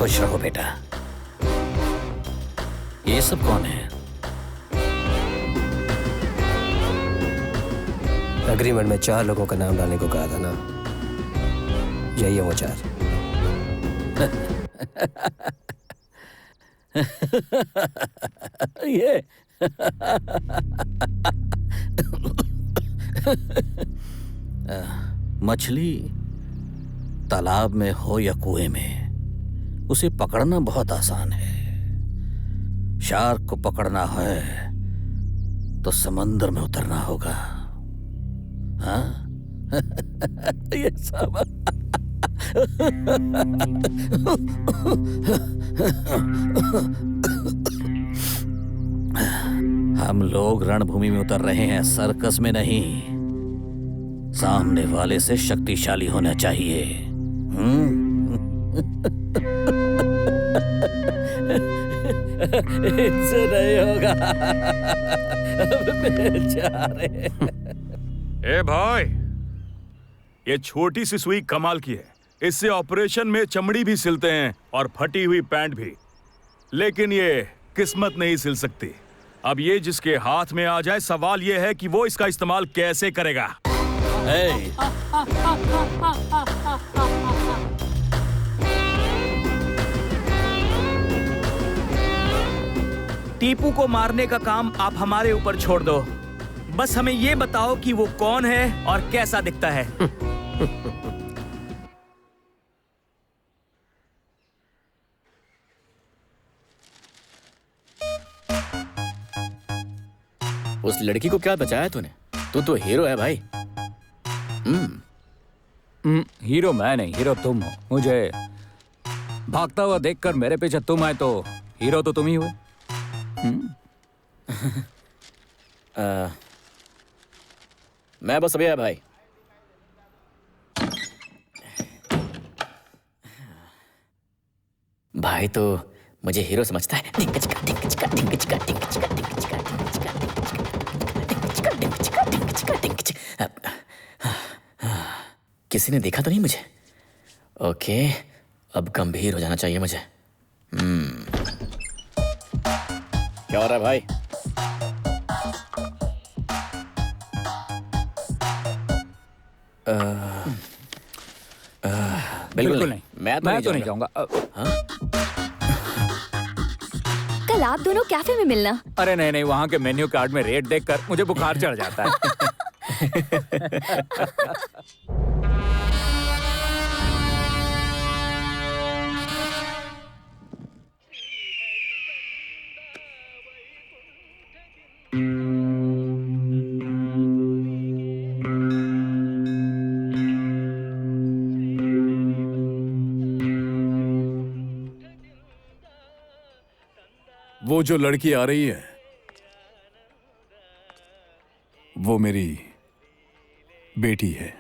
खुश रहो बेटा। ये सब कौन है?
एग्रीमेंट में 4 लोगों का नाम डालने को कहा था ना, यही है वो 4।
ये मछली तालाब में हो या कुएं में, उसे पकड़ना बहुत आसान है। शार्क को पकड़ना है तो समंदर में उतरना होगा। हाँ? ये सब हम लोग रणभूमि में उतर रहे हैं, सर्कस में नहीं। सामने वाले से शक्तिशाली होना चाहिए। इनसे नहीं होगा। बेचारे।
ए भाई, ये छोटी सी सुई कमाल की है। इससे ऑपरेशन में चमड़ी भी सिलते हैं और फटी हुई पैंट भी, लेकिन ये किस्मत नहीं सिल सकती। अब ये जिसके हाथ में आ जाए, सवाल ये है कि वो इसका इस्तेमाल कैसे करेगा। टीपू को मारने का काम आप हमारे ऊपर छोड़ दो। बस हमें ये बताओ कि वो कौन है और कैसा दिखता है।
उस लड़की को क्या बचाया तूने? तू तो हीरो है भाई।
हीरो मैं नहीं, हीरो तुम हो। मुझे भागता हुआ देखकर मेरे पीछे तुम आए तो हीरो तो तुम ही हुए।
मैं बस अभी आया भाई। भाई तो मुझे हीरो समझता है। किसी ने देखा तो नहीं मुझे? ओके, अब गंभीर हो जाना चाहिए मुझे। क्या हो रहा है भाई? बिल्कुल नहीं। मैं तो नहीं जाऊंगा।
कल आप दोनों कैफे में मिलना।
अरे नहीं, वहाँ के मेन्यू कार्ड में रेट देखकर मुझे बुखार चढ़ जाता है।
वो जो लड़की आ रही है वो मेरी बेटी है।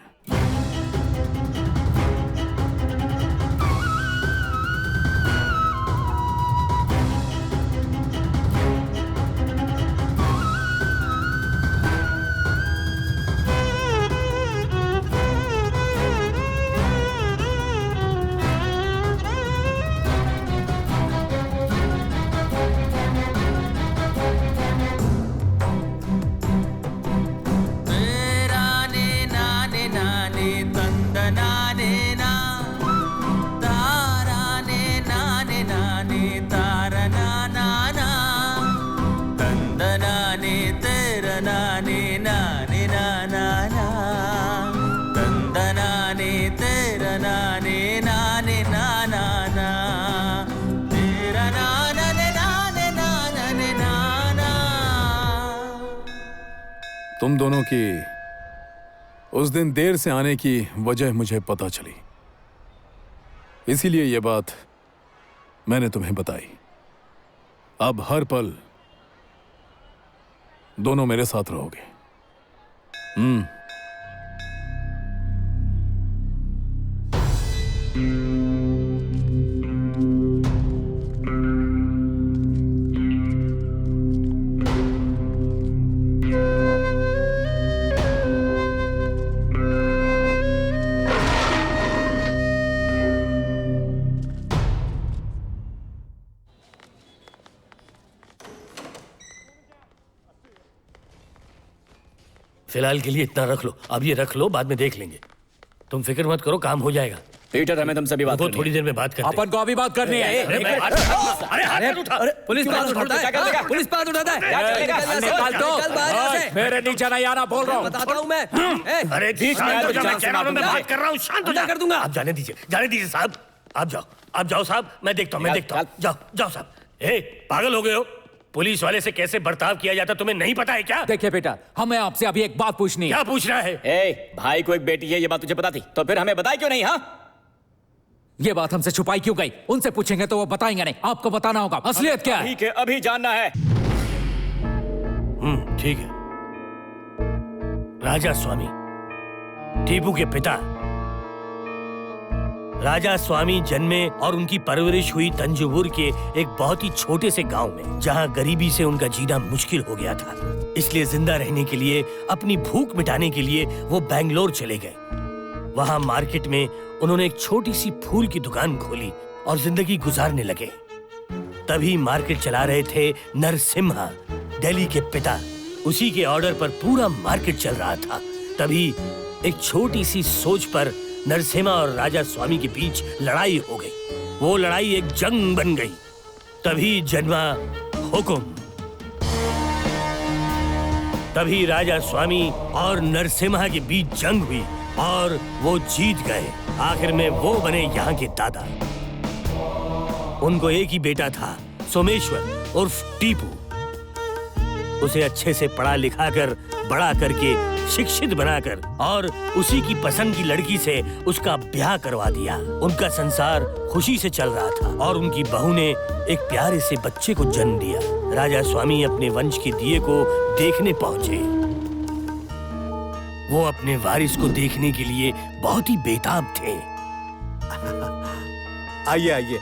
तुम दोनों की उस दिन देर से आने की वजह मुझे पता चली, इसीलिए ये बात मैंने तुम्हें बताई। अब हर पल दोनों मेरे साथ रहोगे।
फिलहाल के लिए इतना रख लो, अब ये रख लो, बाद में देख लेंगे। तुम फिक्र मत करो, काम हो जाएगा।
पीटर, हमें तुमसे भी बात करनी है।
थोड़ी देर में बात करते हैं।
अपन को अभी बात करनी है।
पुलिस बात उठाता है, पुलिस बात उठाता है।
निकाल दो, मेरे नीचे नहीं आना, बोल रहा हूँ।
बताता हूँ मैं।
अरे बीच में मैं बात कर रहा हूँ, शांत हो जा।
कर दूंगा।
आप जाने दीजिए साहब, आप जाओ साहब, मैं देखता हूँ। जाओ साहब। ए, पागल हो गए हो? पुलिस वाले से कैसे बर्ताव किया जाता तुम्हें नहीं पता है क्या?
देखिए बेटा, हमें आपसे अभी एक बात पूछनी है।
क्या पूछना है?
भाई को एक बेटी है, ये बात तुझे पता थी, तो फिर हमें बताई क्यों नहीं? हाँ,
ये बात हमसे छुपाई क्यों गई? उनसे पूछेंगे तो वो बताएंगे नहीं, आपको बताना होगा असलियत क्या है।
ठीक है, अभी जानना है।
ठीक है। राजा स्वामी, टीपू के पिता राजा स्वामी जन्मे और उनकी परवरिश हुई तंजौर के एक बहुत ही छोटे से गांव में, जहां गरीबी से उनका जीना मुश्किल हो गया था। इसलिए जिंदा रहने के लिए, अपनी भूख मिटाने के लिए वो बेंगलोर चले गए। वहां मार्केट में उन्होंने एक छोटी सी फूल की दुकान खोली और जिंदगी गुजारने लगे। तभी मार्केट चला रहे थे नरसिम्हा, दिल्ली के पिता। उसी के ऑर्डर पर पूरा मार्केट चल रहा था। तभी एक छोटी सी सोच पर नरसिम्हा और राजा स्वामी के बीच लड़ाई हो गई। वो लड़ाई एक जंग बन गई। तभी जन्मा हुकुम। तभी राजा स्वामी और नरसिम्हा के बीच जंग हुई और वो जीत गए। आखिर में वो बने यहाँ के दादा। उनको एक ही बेटा था, सोमेश्वर उर्फ टीपू। उसे अच्छे से पढ़ा लिखा कर, बड़ा करके, शिक्षित बनाकर और उसी की पसंद की लड़की से उसका ब्याह करवा दिया। उनका संसार खुशी से चल रहा था और उनकी बहू ने एक प्यारे से बच्चे को जन्म दिया। राजा स्वामी अपने वंश के दिए को देखने पहुंचे। वो अपने वारिस को देखने के लिए बहुत ही बेताब थे।
आइए आइए,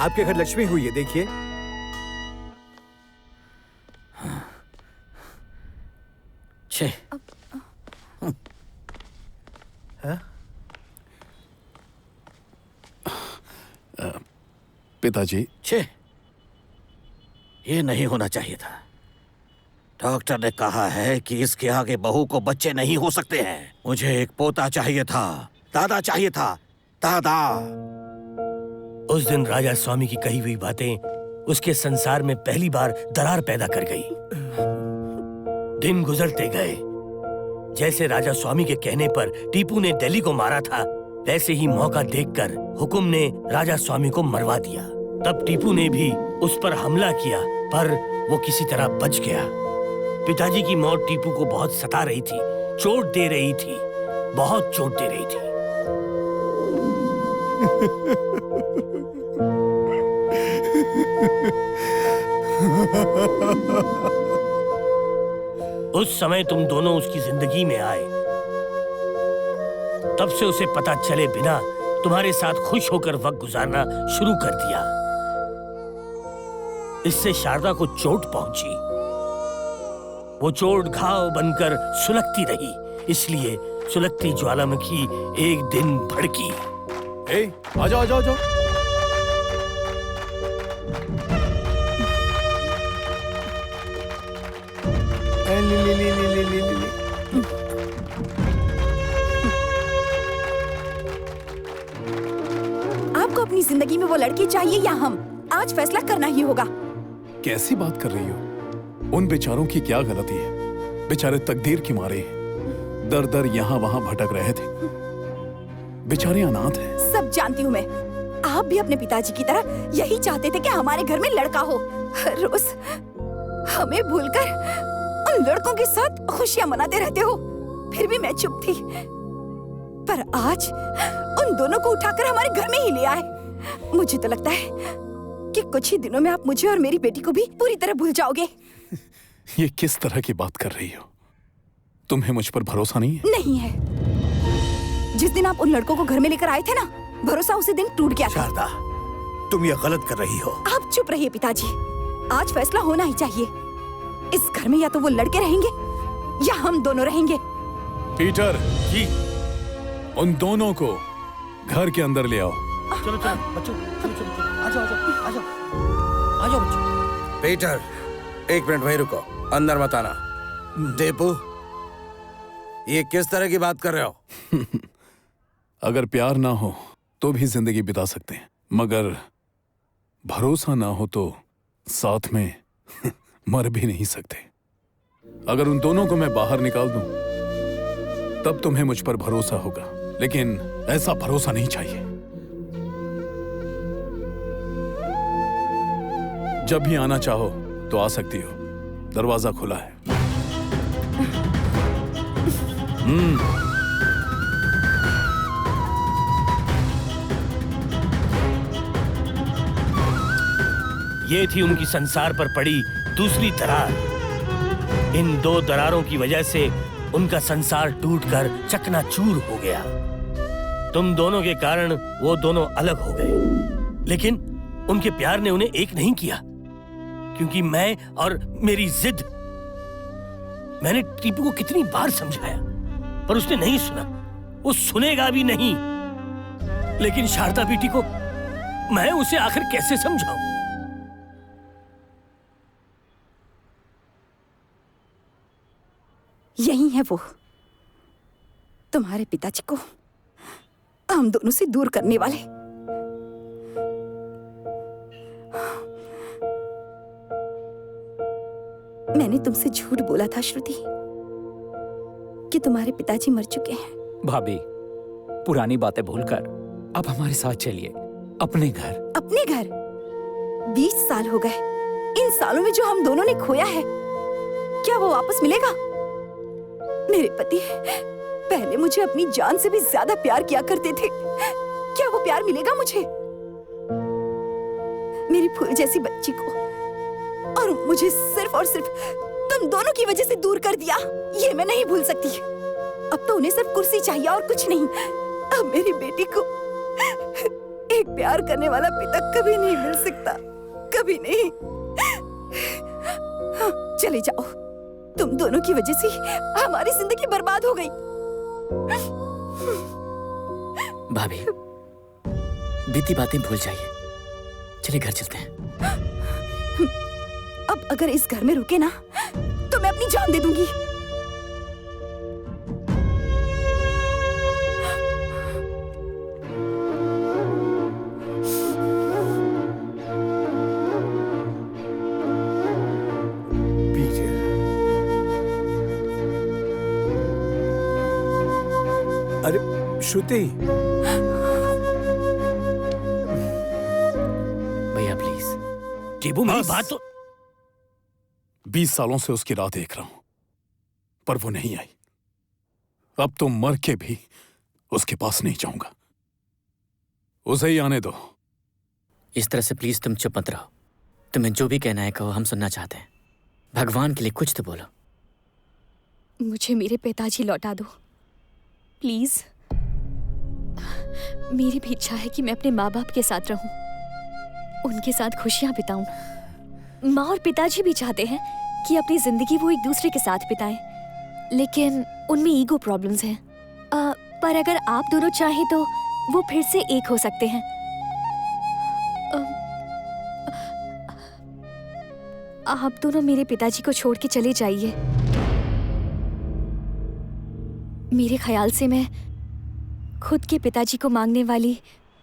आपके घर लक्ष्मी हुई है, देखिए।
पिताजी,
ये नहीं होना चाहिए था। डॉक्टर ने कहा है कि इसके आगे बहू को बच्चे नहीं हो सकते हैं। मुझे एक पोता चाहिए था, दादा चाहिए था, दादा।
उस दिन राजा स्वामी की कही हुई बातें उसके संसार में पहली बार दरार पैदा कर गई। दिन गुजरते गए। जैसे राजा स्वामी के कहने पर टीपू ने दिल्ली को मारा था, वैसे ही मौका देखकर हुकुम ने राजा स्वामी को मरवा दिया। तब टीपू ने भी उस पर हमला किया, पर वो किसी तरह बच गया। पिताजी की मौत टीपू को बहुत सता रही थी, चोट दे रही थी, बहुत चोट दे रही थी। उस समय तुम दोनों उसकी जिंदगी में आए। तब से उसे पता चले बिना तुम्हारे साथ खुश होकर वक्त गुजारना शुरू कर दिया। इससे शारदा को चोट पहुंची। वो चोट घाव बनकर सुलगती रही, इसलिए सुलगती ज्वालामुखी एक दिन भड़की।
आ जाओ, आ जाओ, आ जाओ।
आपको अपनी जिंदगी में वो लड़की चाहिए या हम? आज फैसला करना ही होगा।
कैसी बात कर रही हो? उन बेचारों की क्या गलती है? बेचारे तकदीर की मारे दर दर यहाँ वहाँ भटक रहे थे। बेचारे अनाथ हैं।
सब जानती हूँ मैं। आप भी अपने पिताजी की तरह यही चाहते थे कि हमारे घर में लड़का हो। हर रोज हमें भूलकर उन लड़कों के साथ खुशियां मनाते रहते हो। फिर भी मैं चुप थी, पर आज उन दोनों को उठाकर हमारे घर में ही ले आए। मुझे तो लगता है कि कुछ ही दिनों में आप मुझे और मेरी बेटी को भी पूरी तरह भूल जाओगे।
ये किस तरह की बात कर रही हो? तुम्हें मुझ पर भरोसा नहीं है?
नहीं है। जिस दिन आप उन लड़कों को घर में लेकर आए थे ना, भरोसा उसी दिन टूट गया था।
शारदा, तुम ये गलत कर रही हो।
आप चुप रहिए पिताजी। आज फैसला होना ही चाहिए। इस घर में या तो वो लड़के रहेंगे या हम दोनों रहेंगे।
पीटर जी, उन दोनों को घर के अंदर ले आओ।
चलो चलो बच्चों, चलो चलो, आ जाओ आ जाओ आ जाओ बच्चों।
पीटर, एक मिनट वहीं रुको, अंदर मत आना।
देबू,
ये किस तरह की बात कर रहे हो?
अगर प्यार ना हो तो भी जिंदगी बिता सकते हैं, मगर भरोसा ना हो तो साथ में मर भी नहीं सकते। अगर उन दोनों को मैं बाहर निकाल दूं, तब तुम्हें मुझ पर भरोसा होगा, लेकिन ऐसा भरोसा नहीं चाहिए। जब भी आना चाहो तो आ सकती हो, दरवाजा खुला है।
ये थी उनकी संसार पर पड़ी दूसरी दरार। इन 2 दरारों की वजह से उनका संसार टूटकर चकनाचूर हो गया। तुम दोनों के कारण वो दोनों अलग हो गए, लेकिन उनके प्यार ने उन्हें एक नहीं किया, क्योंकि मैं और मेरी जिद। मैंने टीपू को कितनी बार समझाया, पर उसने नहीं सुना, वो सुनेगा भी नहीं। लेकिन शारदा बेटी को मैं उसे आखिर कैसे समझाऊं?
यही है वो, तुम्हारे पिताजी को हम दोनों से दूर करने वाले। मैंने तुमसे झूठ बोला था श्रुति कि तुम्हारे पिताजी मर चुके हैं।
भाभी, पुरानी बातें भूलकर अब हमारे साथ चलिए अपने घर।
अपने घर? 20 साल हो गए। इन सालों में जो हम दोनों ने खोया है, क्या वो वापस मिलेगा? मेरे पति पहले मुझे अपनी जान से भी ज्यादा प्यार किया करते थे। क्या वो प्यार मिलेगा मुझे? मेरी फूल जैसी बच्ची को और मुझे सिर्फ और सिर्फ तुम दोनों की वजह से दूर कर दिया, ये मैं नहीं भूल सकती। अब तो उन्हें सिर्फ कुर्सी चाहिए और कुछ नहीं। अब मेरी बेटी को एक प्यार करने वाला पिता कभी नहीं मिल सकता, कभी नहीं। चले जाओ, तुम दोनों की वजह से हमारी जिंदगी बर्बाद हो गई।
भाभी, बीती बातें भूल जाइए, चलिए घर चलते हैं।
अब अगर इस घर में रुके ना, तो मैं अपनी जान दे दूंगी।
अरे श्रुति,
भैया प्लीज।
टीपू, मेरी बात तो।
20 सालों से उसकी राह देख रहा हूं, पर वो नहीं आई। अब तो मर के भी उसके पास नहीं जाऊंगा। उसे ही आने दो।
इस तरह से प्लीज तुम चुप मत रहो। तुम्हें जो भी कहना है कहो, हम सुनना चाहते हैं। भगवान के लिए कुछ तो बोलो।
मुझे मेरे पिताजी लौटा दो प्लीज। मेरी भी इच्छा है कि मैं अपने माँ बाप के साथ रहूं, उनके साथ खुशियां बिताऊं। माँ और पिताजी भी चाहते हैं कि अपनी जिंदगी वो एक दूसरे के साथ बिताएं, लेकिन उनमें ईगो प्रॉब्लम्स हैं। पर अगर आप दोनों चाहें तो वो फिर से एक हो सकते हैं। आप दोनों मेरे पिताजी को छोड़ के चले जाइए। मेरे ख्याल से मैं खुद के पिताजी को मांगने वाली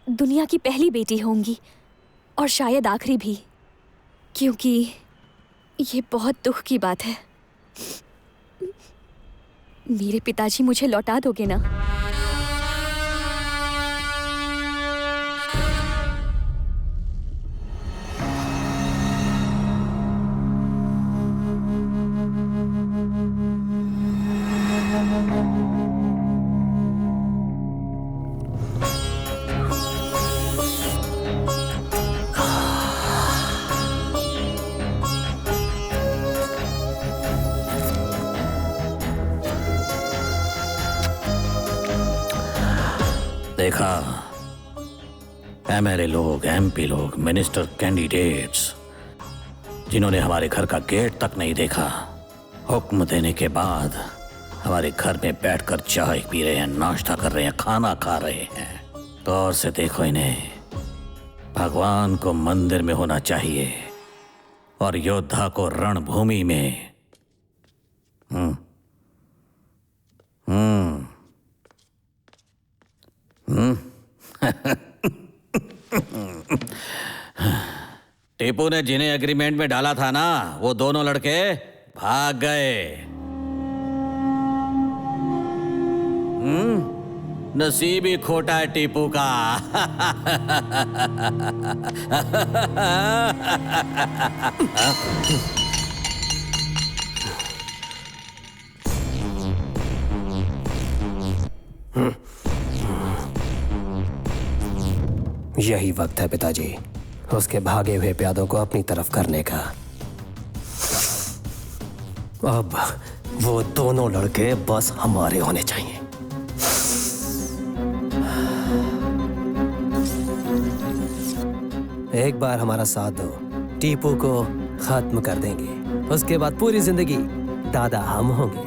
दुनिया की पहली बेटी होंगी, और शायद आखिरी भी, क्योंकि ये बहुत दुख की बात है। मेरे पिताजी मुझे लौटा दोगे ना?
देखा, एमएलए लोग, एमपी लोग, मिनिस्टर कैंडिडेट्स, जिन्होंने हमारे घर का गेट तक नहीं देखा, हुक्म देने के बाद हमारे घर में बैठकर चाय पी रहे हैं, नाश्ता कर रहे हैं, खाना खा रहे हैं। तो और से देखो इन्हें। भगवान को मंदिर में होना चाहिए और योद्धा को रणभूमि में।
टीपू ने जिन्हें एग्रीमेंट में डाला था ना, वो दोनों लड़के भाग गए। नसीब ही खोटा है टीपू का।
यही वक्त है पिताजी, उसके भागे हुए प्यादों को अपनी तरफ करने का। अब वो दोनों लड़के बस हमारे होने चाहिए। एक बार हमारा साथ दो, टीपू को खत्म कर देंगे। उसके बाद पूरी जिंदगी दादा हम होंगे।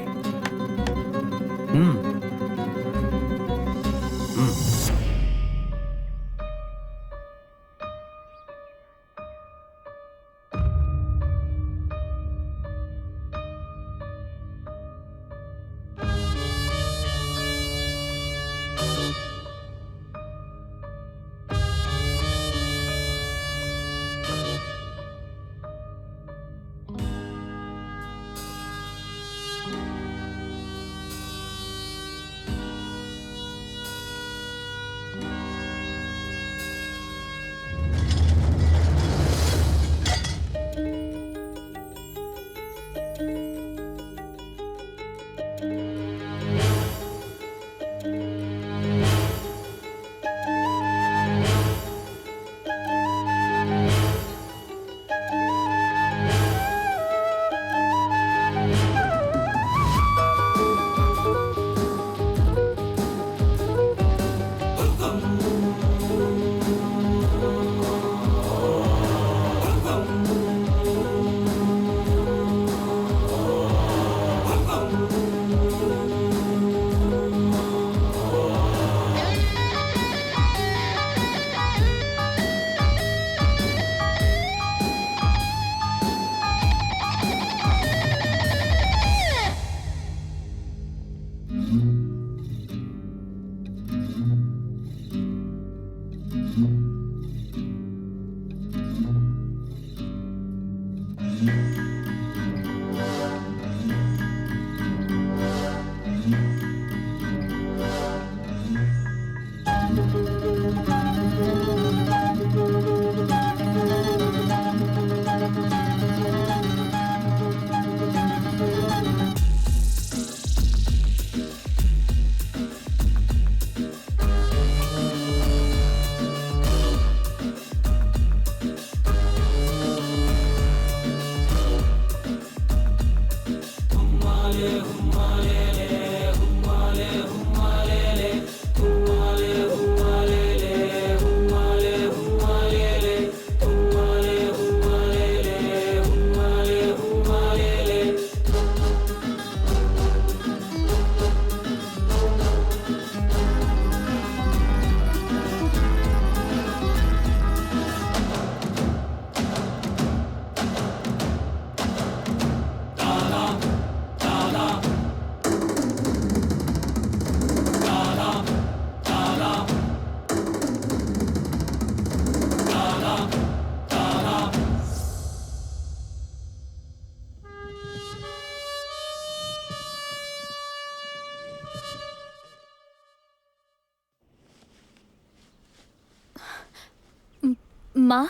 माँ,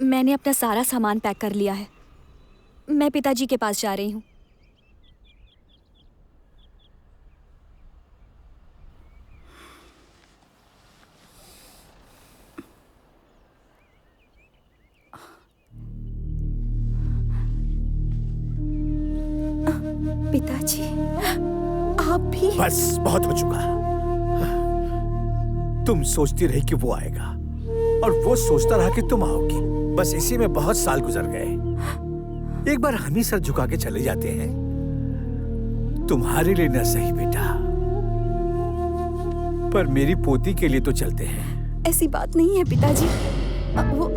मैंने अपना सारा सामान पैक कर लिया है। मैं पिताजी के पास जा रही हूँ।
पिताजी, आप भी?
बस बहुत हो चुका। तुम सोचती रही कि वो आएगा और वो सोचता रहा कि तुम आओगी। बस इसी में बहुत साल गुजर गए। एक बार हम ही सर झुका के चले जाते हैं। तुम्हारे लिए न सही बेटा, पर मेरी पोती के लिए तो चलते हैं।
ऐसी बात नहीं है पिताजी। वो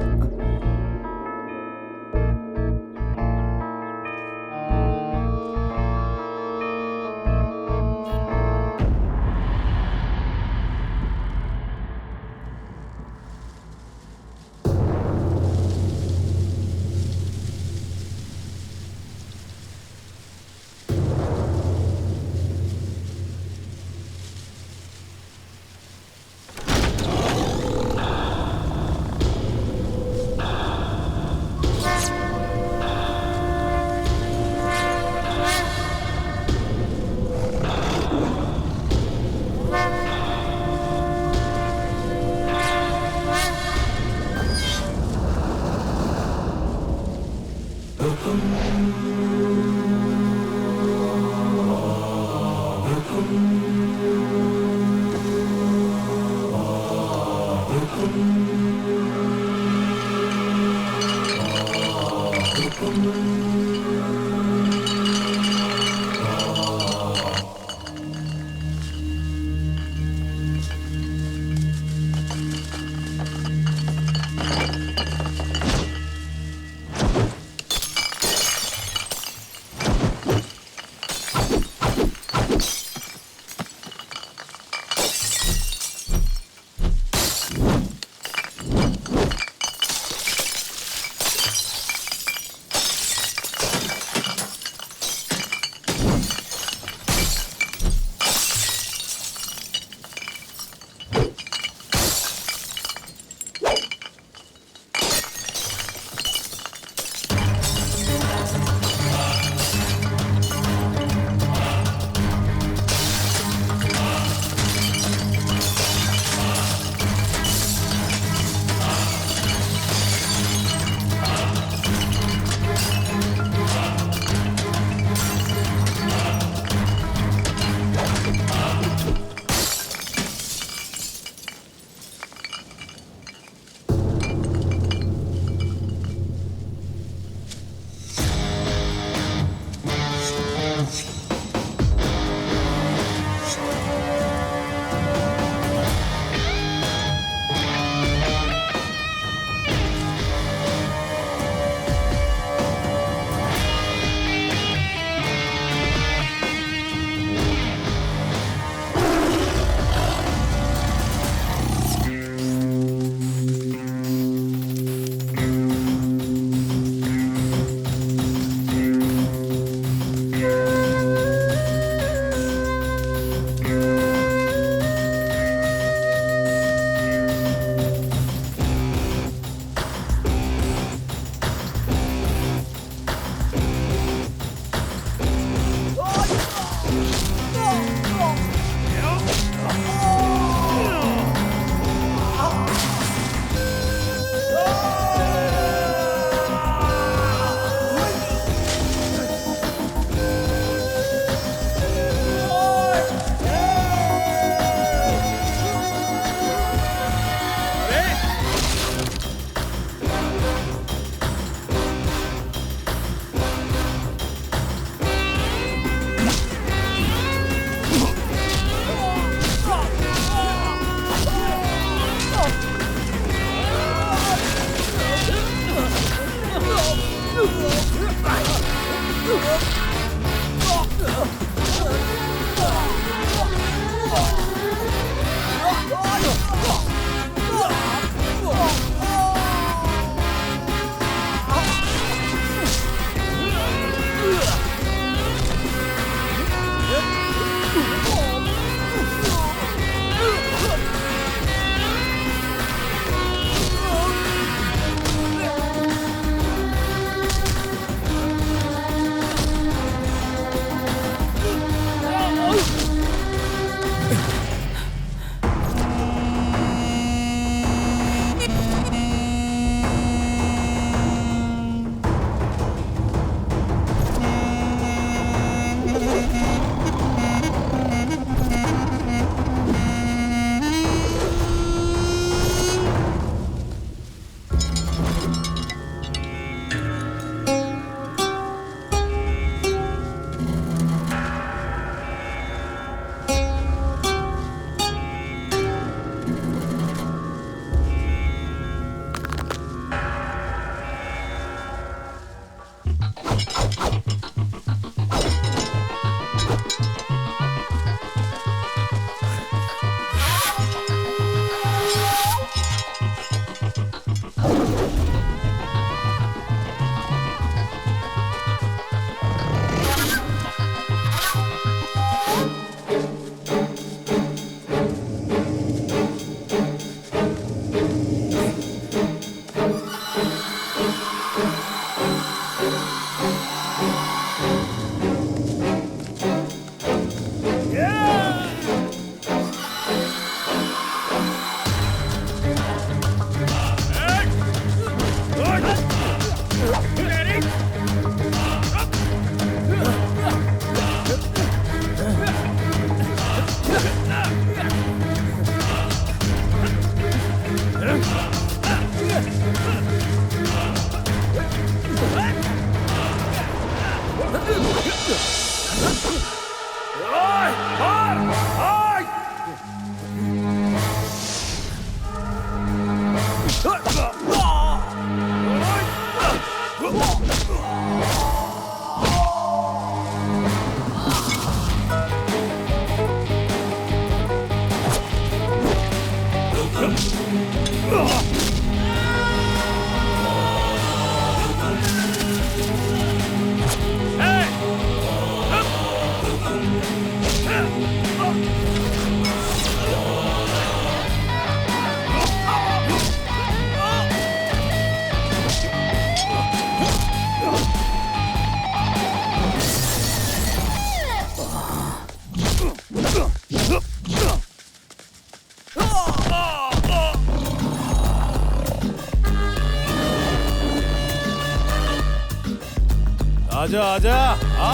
आजा आजा आ।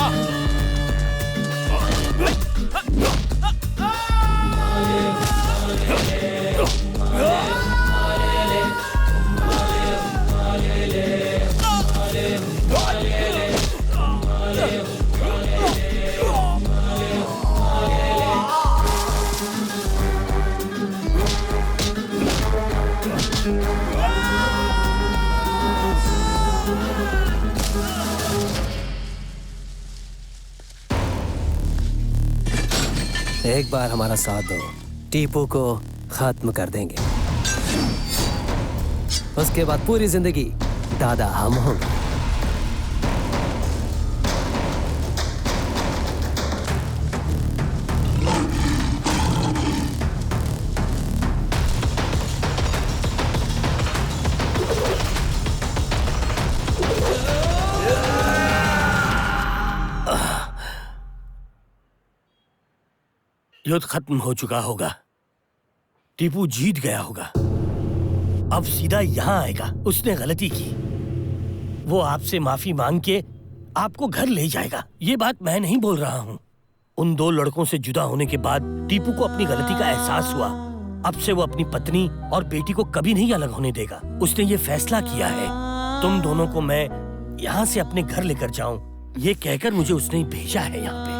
एक बार हमारा साथ दो, टीपू को खत्म कर देंगे। उसके बाद पूरी जिंदगी दादा हम होंगे।
युद्ध खत्म हो चुका होगा, टीपू जीत गया होगा। अब सीधा यहाँ आएगा। उसने गलती की, वो आपसे माफी मांग के आपको घर ले जाएगा। ये बात मैं नहीं बोल रहा हूँ। उन दो लड़कों से जुदा होने के बाद टीपू को अपनी गलती का एहसास हुआ। अब से वो अपनी पत्नी और बेटी को कभी नहीं अलग होने देगा। उसने ये फैसला किया है। तुम दोनों को मैं यहाँ से अपने घर लेकर जाऊं, ये कहकर मुझे उसने भेजा है यहाँ पे।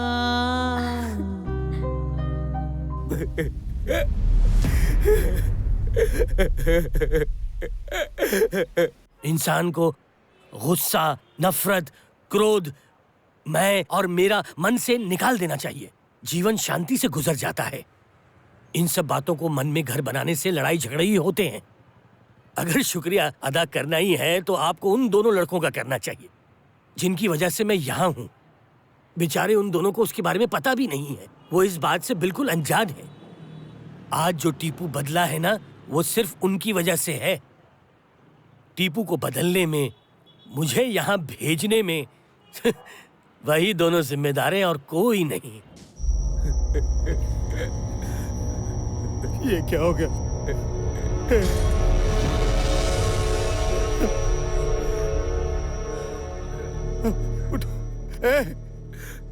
इंसान को गुस्सा, नफरत, क्रोध, मैं और मेरा मन से निकाल देना चाहिए। जीवन शांति से गुजर जाता है। इन सब बातों को मन में घर बनाने से लड़ाई झगड़े ही होते हैं। अगर शुक्रिया अदा करना ही है तो आपको उन दोनों लड़कों का करना चाहिए जिनकी वजह से मैं यहाँ हूँ। बेचारे उन दोनों को उसके बारे में पता भी नहीं है। वो इस बात से बिल्कुल अनजान है। आज जो टीपू बदला है ना, वो सिर्फ उनकी वजह से है। टीपू को बदलने में, मुझे यहाँ भेजने में वही दोनों जिम्मेदार हैं और कोई नहीं।
ये क्या हो गया?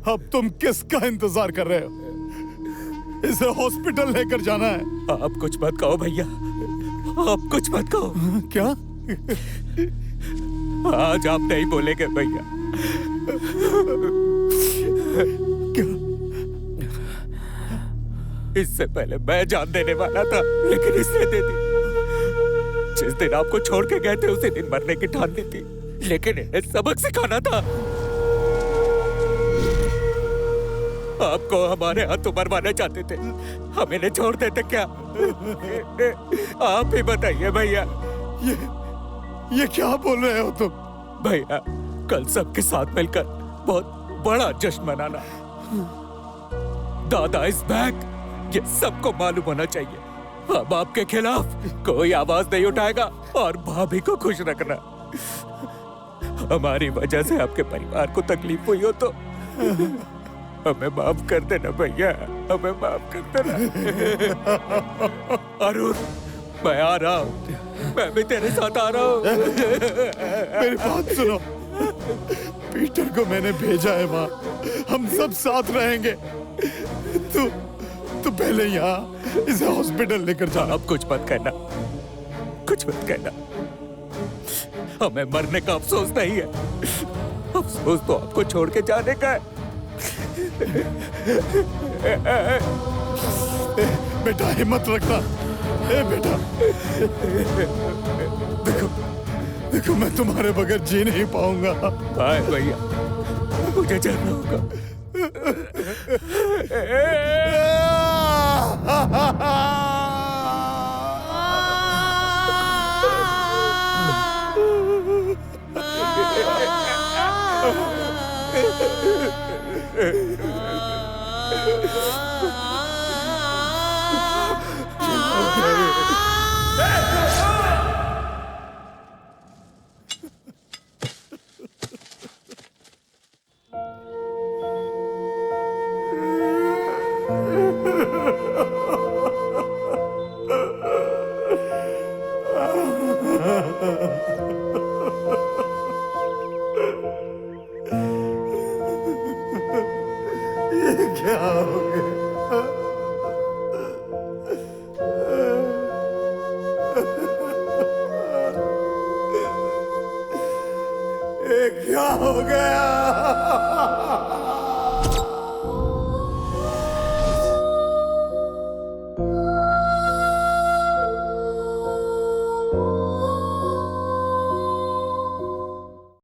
अब तुम किसका इंतजार कर रहे हो? इसे हॉस्पिटल लेकर जाना है।
आप कुछ मत कहो भैया, आप कुछ मत कहो।
क्या?
आज आप नहीं बोलेंगे भैया।
क्या?
इससे पहले मैं जान देने वाला था, लेकिन इसने दे दी। जिस दिन आपको छोड़ के गए थे उसी दिन मरने की ठान ली थी, लेकिन इन्हें सबक सिखाना था। आपको हमारे हाथों मरवाना चाहते थे, हम इन्हें छोड़ देते क्या? आप ही बताइए भैया।
ये क्या बोल रहे हो तुम?
भैया, कल सबके साथ मिलकर बहुत बड़ा जश्न मनाना। दादा इज बैक, ये सबको मालूम होना चाहिए। अब आपके खिलाफ कोई आवाज नहीं उठाएगा और भाभी को खुश रखना। हमारी वजह से आपके परिवार को तकलीफ हुई हो तो हमें माफ कर देना भैया, हमें माफ कर देना। अरुण, मैं आ रहा हूँ, मैं भी तेरे साथ आ रहा हूँ।
मेरी बात सुनो, पीटर को मैंने भेजा है वहाँ, हम सब साथ रहेंगे। तू पहले यहाँ इसे हॉस्पिटल लेकर जा।
आप कुछ मत कहना, कुछ मत कहना। हमें मरने का अफसोस नहीं है, अफसोस तो आपको छोड़ के जाने का है।
बेटा हिम्मत रखना। बेटा देखो मैं तुम्हारे बगैर जी नहीं पाऊंगा।
बाय भैया, मुझे जाना होगा।